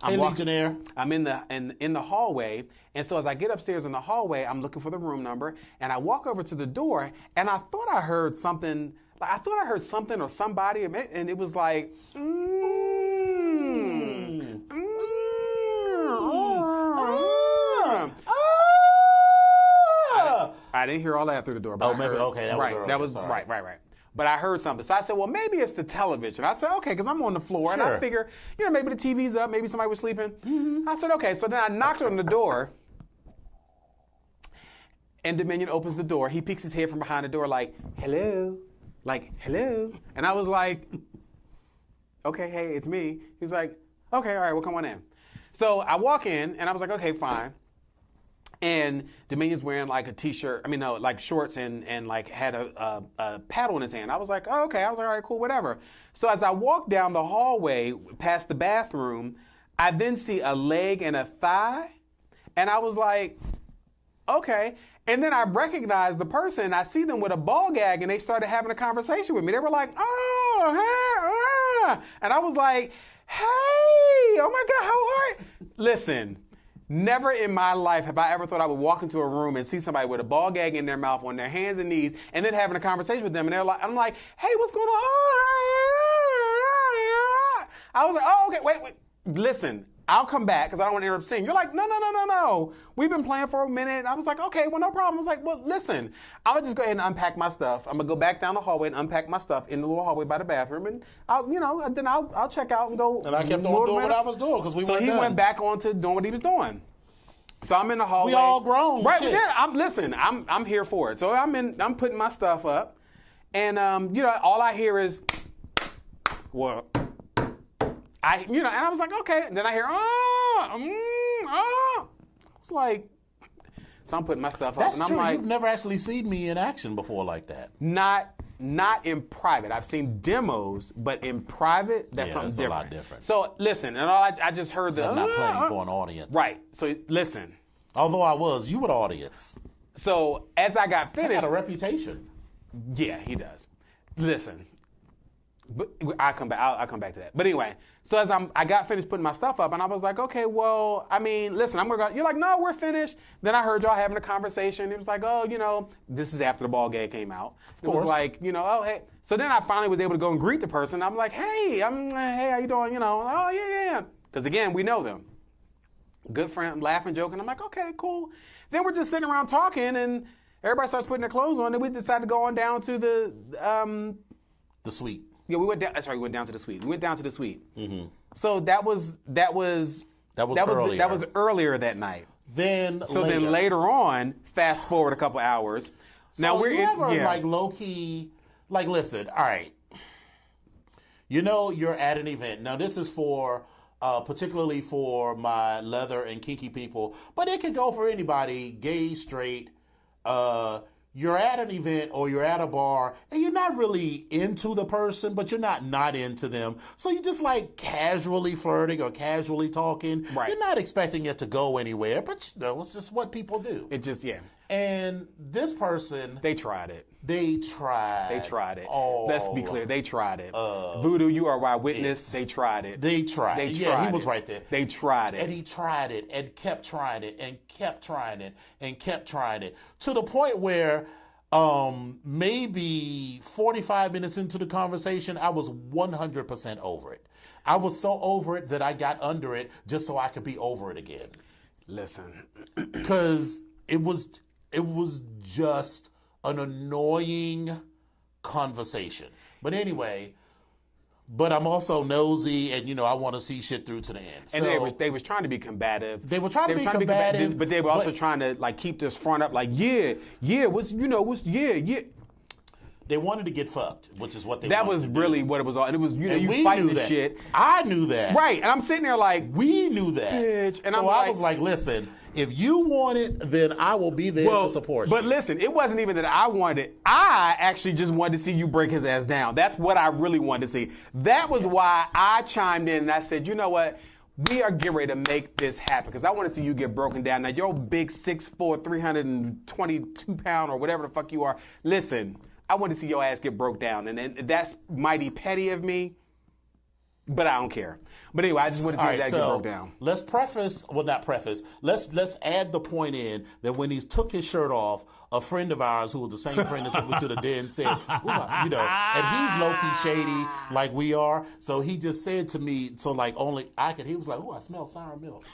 Hey, Legionnaire. I'm in the hallway, and so as I get upstairs in the hallway, I'm looking for the room number, and I walk over to the door, and I thought I heard something. Like I thought I heard something or somebody, and it was like, I didn't hear all that through the door. But maybe okay, that was earlier. That was right. But I heard something. So I said, well, maybe it's the television. I said, okay, because I'm on the floor. And I figure, maybe the TV's up. Maybe somebody was sleeping. I said, okay. So then I knocked on the door. And Dominion opens the door. He peeks his head from behind the door like, hello. Like, hello. And I was like, okay, hey, it's me. He's like, okay, all right, well, come on in. So I walk in, and I was like, okay, fine. And Dominion's wearing like a t-shirt, like shorts and like had a paddle in his hand. I was like, oh, okay. I was like, all right, cool, whatever. So as I walk down the hallway past the bathroom, I then see a leg and a thigh. And I was like, okay. And then I recognized the person, and I see them with a ball gag, and they started having a conversation with me. They were like, oh, hey, and I was like, hey, oh my God, how are you? Listen. Never in my life have I ever thought I would walk into a room and see somebody with a ball gag in their mouth on their hands and knees and then having a conversation with them. And they're like, I'm like, hey, what's going on? I was like, oh, okay, wait. Listen, I'll come back because I don't want to interrupt singing. You're like, no. We've been playing for a minute. I was like, okay, well, no problem. I was like, well, listen, I'll just go ahead and unpack my stuff. I'm going to go back down the hallway and unpack my stuff in the little hallway by the bathroom. And I'll check out and go. And I kept on doing what I was doing because we weren't done. So he went back on to doing what he was doing. So I'm in the hallway. We all grown. Right, shit. yeah, I'm here for it. So I'm putting my stuff up. And, all I hear is, well, and I was like, okay. And then I hear, It's like, so I'm putting my stuff up. That's and I'm true. like, You've never actually seen me in action before like that. Not in private. I've seen demos, but in private, that's something different. A lot different. So listen, and I just heard I'm not playing for an audience. Right. So listen. Although you were the audience. So as I got finished, I got a reputation. Yeah, he does. Listen, but I'll come back to that. But anyway, so as I got finished putting my stuff up, and I was like, okay, well, listen, I'm gonna go. You're like, no, we're finished. Then I heard y'all having a conversation. It was like, oh, this is after the ball game came out. It was like, oh, hey. So then I finally was able to go and greet the person. I'm like, hey, how you doing? Oh, yeah. Because again, we know them. Good friend, laughing, joking. I'm like, okay, cool. Then we're just sitting around talking, and everybody starts putting their clothes on. And we decided to go on down to the suite. Yeah, we went down. Sorry, we went down to the suite. We went down to the suite. Mm-hmm. So that was earlier that night. Then later on, fast forward a couple hours. So now we're like low key. Like, listen, all right. You're at an event. Now this is for. Particularly for my leather and kinky people, but it can go for anybody, gay, straight. You're at an event or you're at a bar and you're not really into the person, but you're not into them. So you're just like casually flirting or casually talking. Right. You're not expecting it to go anywhere, but it's just what people do. It just, yeah. And this person... They tried it. They tried it. Oh, let's be clear. They tried it. Voodoo, you are my witness. They tried it. They tried it. Yeah, he was right there. They tried it. And he tried it and kept trying it and kept trying it and kept trying it to the point where maybe 45 minutes into the conversation, I was 100% over it. I was so over it that I got under it just so I could be over it again. Listen. Because it was just an annoying conversation. But anyway, I'm also nosy and, I want to see shit through to the end. And they was trying to be combative. They were trying to be combative. But they were also trying to, like, keep this front up, like, yeah. They wanted to get fucked, which is what they That wanted was to do. really what it was all. And it was, and you fighting this that. shit. I knew that. Right. And I'm sitting there like, we knew that. Bitch. And so I was like, listen, if you want it, then I will be there to support you. But listen, it wasn't even that I wanted it. I actually just wanted to see you break his ass down. That's what I really wanted to see. That was why I chimed in and I said, you know what? We are getting ready to make this happen because I want to see you get broken down. Now, you're big 6'4", 322 pound or whatever the fuck you are. Listen, I want to see your ass get broke down. And then that's mighty petty of me, but I don't care. But anyway, I just want to see that get broke down. Let's let's add the point in that when he took his shirt off, a friend of ours who was the same friend that took me to the den said, and he's low-key shady like we are. So he just said to me, so like only I could, he was like, "Ooh, I smell sour milk."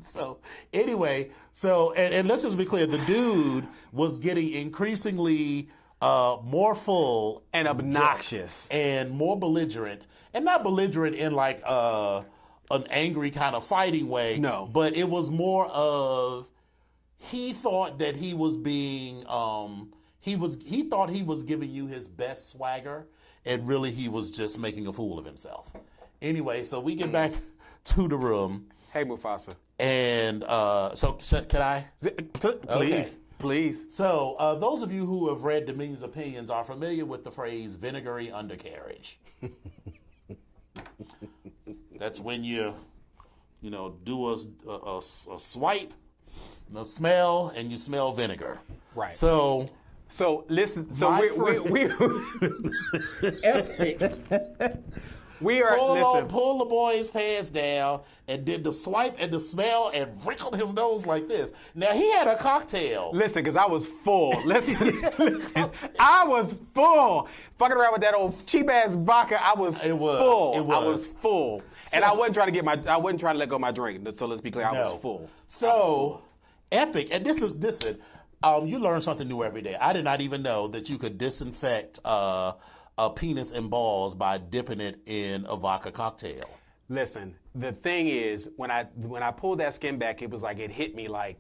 So anyway, and let's just be clear, the dude was getting increasingly more full and obnoxious and more belligerent, and not belligerent in like an angry kind of fighting way. No, but it was more of he thought that he was being he thought he was giving you his best swagger, and really he was just making a fool of himself. Anyway, so we get back to the room. Hey, Mufasa. And so can I? Please. Okay. Please. So those of you who have read Dominion's Opinions are familiar with the phrase vinegary undercarriage. That's when you do a swipe, a smell, and you smell vinegar. Right. So listen. So we are pull the boy's pants down and did the swipe and the smell and wrinkled his nose like this. Now he had a cocktail. Listen, because I was full. Listen, I was full. Fucking around with that old cheap ass vodka, I was full. I was full, and I wasn't trying to let go of my drink. So let's be clear, I was full. So epic, and this is you learn something new every day. I did not even know that you could disinfect a penis and balls by dipping it in a vodka cocktail. Listen, the thing is, when I pulled that skin back, it was like it hit me like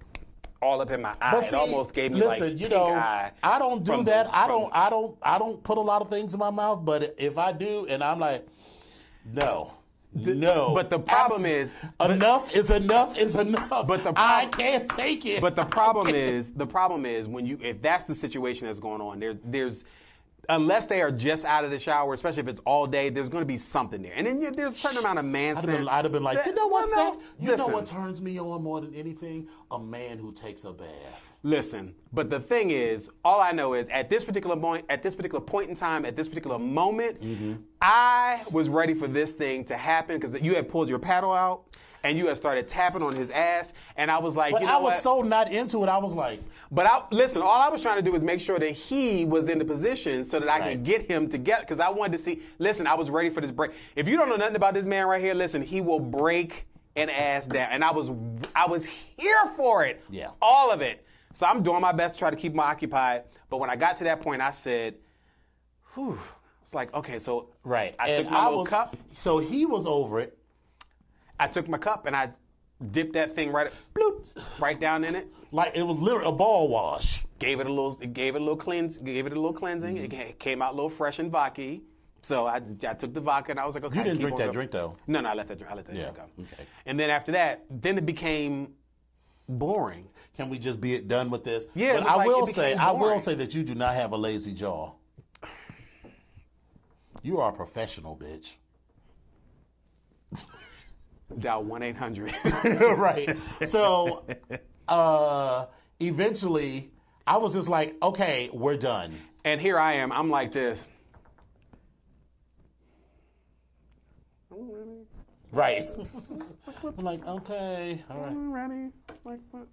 all up in my eye. It almost gave me like pink eye. I don't do that. I don't put a lot of things in my mouth, but if I do, and I'm like, no. But the problem is enough is enough is enough. But I can't take it. But the problem is if that's the situation that's going on, there's unless they are just out of the shower, especially if it's all day, there's going to be something there. And then there's a certain amount of man scent. I'd have been like, you know what, Seth? You know what turns me on more than anything? A man who takes a bath. Listen, but the thing is, all I know is at this particular point in time, at this particular moment, I was ready for this thing to happen because you had pulled your paddle out and you had started tapping on his ass, and I was like, but you know I was so not into it. I was like, listen, all I was trying to do was make sure that he was in the position so that I could get him together because I wanted to see. Listen, I was ready for this break. If you don't know nothing about this man right here, listen, he will break an ass down, and I was here for it. Yeah, all of it. So I'm doing my best to try to keep him occupied. But when I got to that point, I said, "Whew." It's like, okay, so I took my little cup. So he was over it. I took my cup and I dipped that thing right down in it. Like it was literally a ball wash. Gave it a little cleansing. It came out a little fresh and vodka. So I took the vodka and I was like, okay. You didn't drink that drink though. No, I let that drink go. Okay. And then after that, it became boring. Can we just be done with this? Yeah. But I will say that you do not have a lazy jaw. You are a professional, bitch. Dial 1-800. Right. So eventually I was just like, okay, we're done. And here I am. I'm like this. Right. I'm like, okay, all right. Ready? Like what?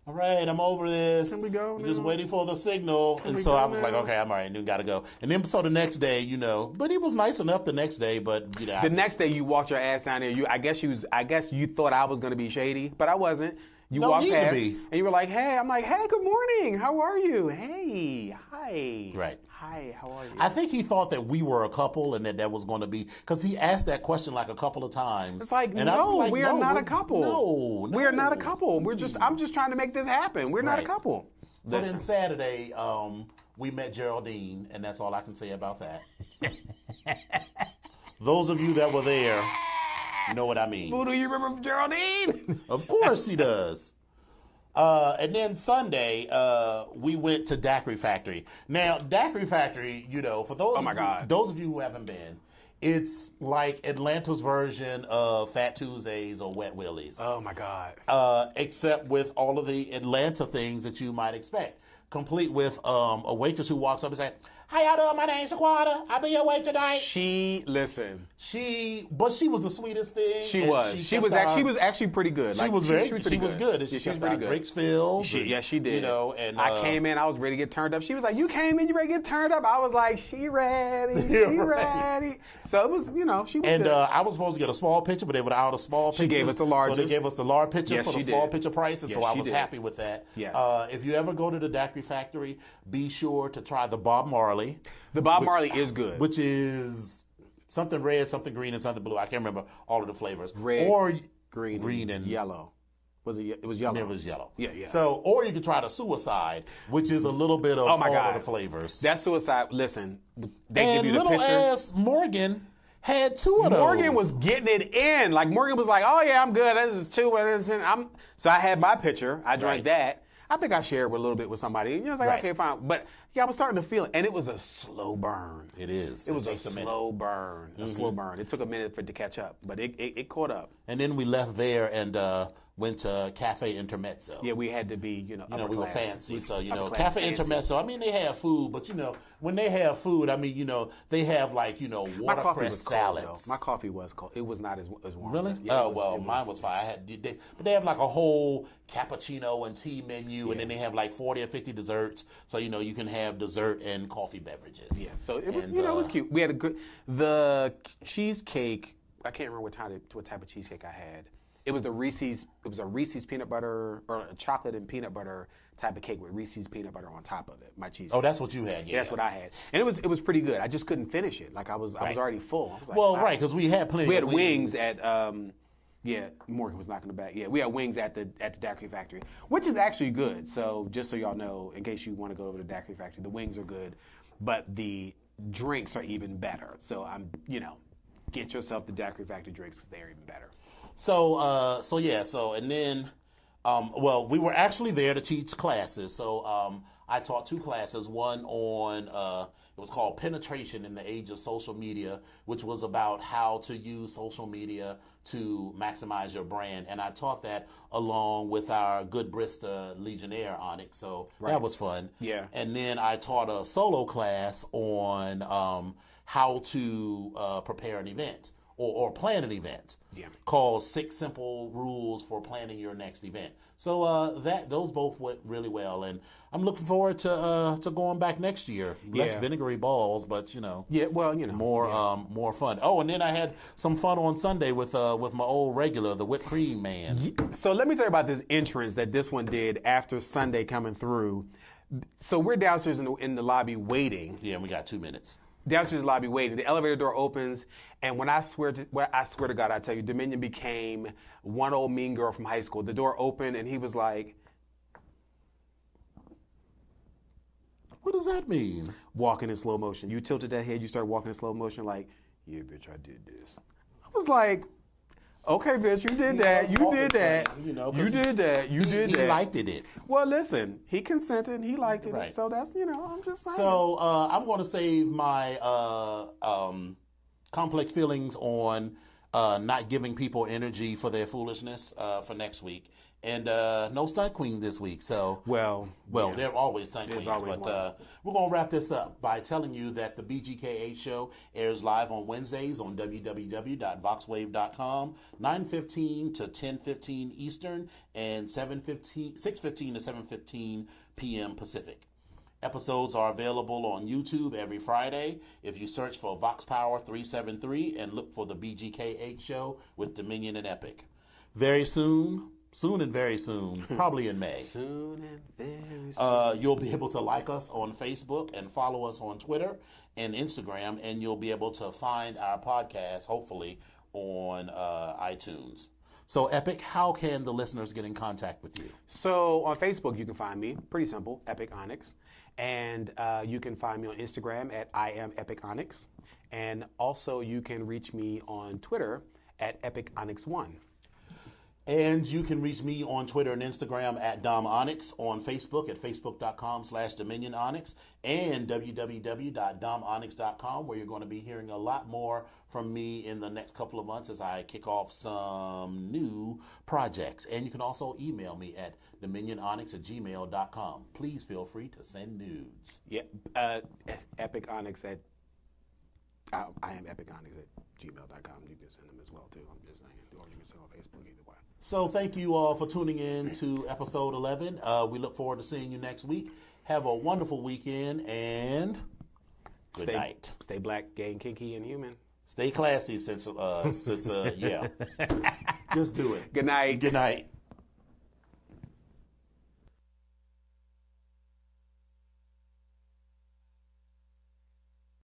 All right, I'm over this. Can we go I'm now? just waiting for the signal. And so I was like, okay, I'm all right, gotta go. And then so the next day, but he was nice enough the next day, but the next day you walked your ass down there. I guess you thought I was gonna be shady, but I wasn't. You walked past and you were like, hey, I'm like, hey, good morning. How are you? Hey, hi. Right. Hi, how are you? I think he thought that we were a couple and that was going to be, because he asked that question like a couple of times. It's like, we are not a couple. No, we are not a couple. I'm just trying to make this happen. We're not a couple. So then Saturday, we met Geraldine, and that's all I can say about that. Those of you that were there know what I mean. Who do you remember Geraldine? Of course he does. And then Sunday, we went to Daiquiri Factory. Now, Daiquiri Factory, for those of you who haven't been, it's like Atlanta's version of Fat Tuesdays or Wet Willies. Oh, my God. Except with all of the Atlanta things that you might expect. complete with a waitress who walks up and says, "How y'all doing? My name's Shaquata. I'll be your wait tonight." But she was the sweetest thing. She was actually pretty good. She was good. She kept our drinks filled. Yes, she did. You know, and I came in, I was ready to get turned up. She was like, "You came in, you ready to get turned up?" I was like, "She ready, ready." So it was, she was. And good. I was supposed to get a small picture, but they were out of small pictures. She gave us the largest. So they gave us the large picture for the small picture price, and Yes, so I she was did. happy with that. Yes. If you ever go to the Daiquiri Factory, be sure to try the Bob Marley. The Bob Marley is good. Which is something red, something green, and something blue. I can't remember all of the flavors. Red, or green, and yellow. Was it? It was yellow. It was yellow. Yeah. So, or you could try the Suicide, which is a little bit of all of the flavors. That Suicide. Listen, they and give you the little picture. ass Morgan had two of those. Morgan was getting it in. Like Morgan was like, "Oh yeah, I'm good. This is two." So I had my picture. I drank that. I think I shared a little bit with somebody. I was like, okay, fine. But yeah, I was starting to feel it, and it was a slow burn. It is. It was a slow burn. A slow burn. It took a minute for it to catch up, but it caught up. And then we left there and went to Cafe Intermezzo. Yeah, we had to be, upper we were class. fancy. So, Upper class Cafe fancy. Intermezzo, I mean, they have food, but, when they have food, I mean, they have, like, watercress salads. Cold, my coffee was cold. It was not as warm. Really? Mine was fine. But they have, like, a whole cappuccino and tea menu, and then they have, like, 40 or 50 desserts. So, you can have dessert and coffee beverages. Yeah, so it was, it was cute. We had the cheesecake, I can't remember what type of cheesecake I had. It was a Reese's peanut butter or a chocolate and peanut butter type of cake with Reese's peanut butter on top of it. My cheesecake. Oh, that's what you had. Yeah, that's what I had, and it was pretty good. I just couldn't finish it. Like I was already full. I was like, right, because we had plenty. We had of wings at Morgan was knocking the back. Yeah, we had wings at the Daiquiri Factory, which is actually good. So just so y'all know, in case you want to go over to the Daiquiri Factory, the wings are good, but the drinks are even better. So get yourself the Daiquiri Factory drinks because they're even better. And then, we were actually there to teach classes. So I taught two classes. One on it was called Penetration in the Age of Social Media, which was about how to use social media to maximize your brand. And I taught that along with our good Brista Legionnaire Onyx. So that was fun. Yeah. And then I taught a solo class on how to prepare an event. Or plan an event called 6 Simple Rules for Planning Your Next Event. So those both went really well, and I'm looking forward to going back next year. Less vinegary balls, but more fun. Oh, and then I had some fun on Sunday with my old regular, the whipped cream man. So let me tell you about this entrance that this one did after Sunday coming through. So we're downstairs in the lobby waiting. Yeah, and we got 2 minutes. Downstairs lobby waiting. The elevator door opens, and when I swear to God, I tell you, Dominion became one old mean girl from high school. The door opened, and he was like, "What does that mean?" Walking in slow motion. You tilted that head. You started walking in slow motion, like, "Yeah, bitch, I did this." I was like, "Okay, bitch, you did that. You did that. You did that. You did that." He liked it. Well, listen, he consented. He liked it. Right. So that's, I'm just saying. So I'm going to save my complex feelings on not giving people energy for their foolishness for next week. And no stunt queen this week. So well, there are always stunt queens. But we're going to wrap this up by telling you that the BGKH show airs live on Wednesdays on www.voxwave.com, 9:15 to 10:15 Eastern, and 6:15 to 7:15 p.m. Pacific. Episodes are available on YouTube every Friday if you search for Vox Power 373 and look for the BGKH show with Dominion and Epic. Very soon and very soon, probably in May. Soon and very soon. You'll be able to like us on Facebook and follow us on Twitter and Instagram, and you'll be able to find our podcast, hopefully, on iTunes. So, Epic, how can the listeners get in contact with you? So, on Facebook, you can find me. Pretty simple, Epic Onyx. And you can find me on Instagram at I am Epic Onyx. And also, you can reach me on Twitter at Epic Onyx 1. And you can reach me on Twitter and Instagram at Dom Onyx, on Facebook at facebook.com/Dominion Onyx, and www.domonyx.com, where you're going to be hearing a lot more from me in the next couple of months as I kick off some new projects. And you can also email me at dominiononyx@gmail.com. Please feel free to send nudes. Yeah, Epic Onyx at I am Epic Onyx at gmail.com. You can send them as well too. I'm just saying, or you can send on Facebook, either way. So thank you all for tuning in to episode 11. We look forward to seeing you next week. Have a wonderful weekend and good night. Stay black, gay, and kinky, and human. Stay classy since yeah. Just do it. Good night. Good night.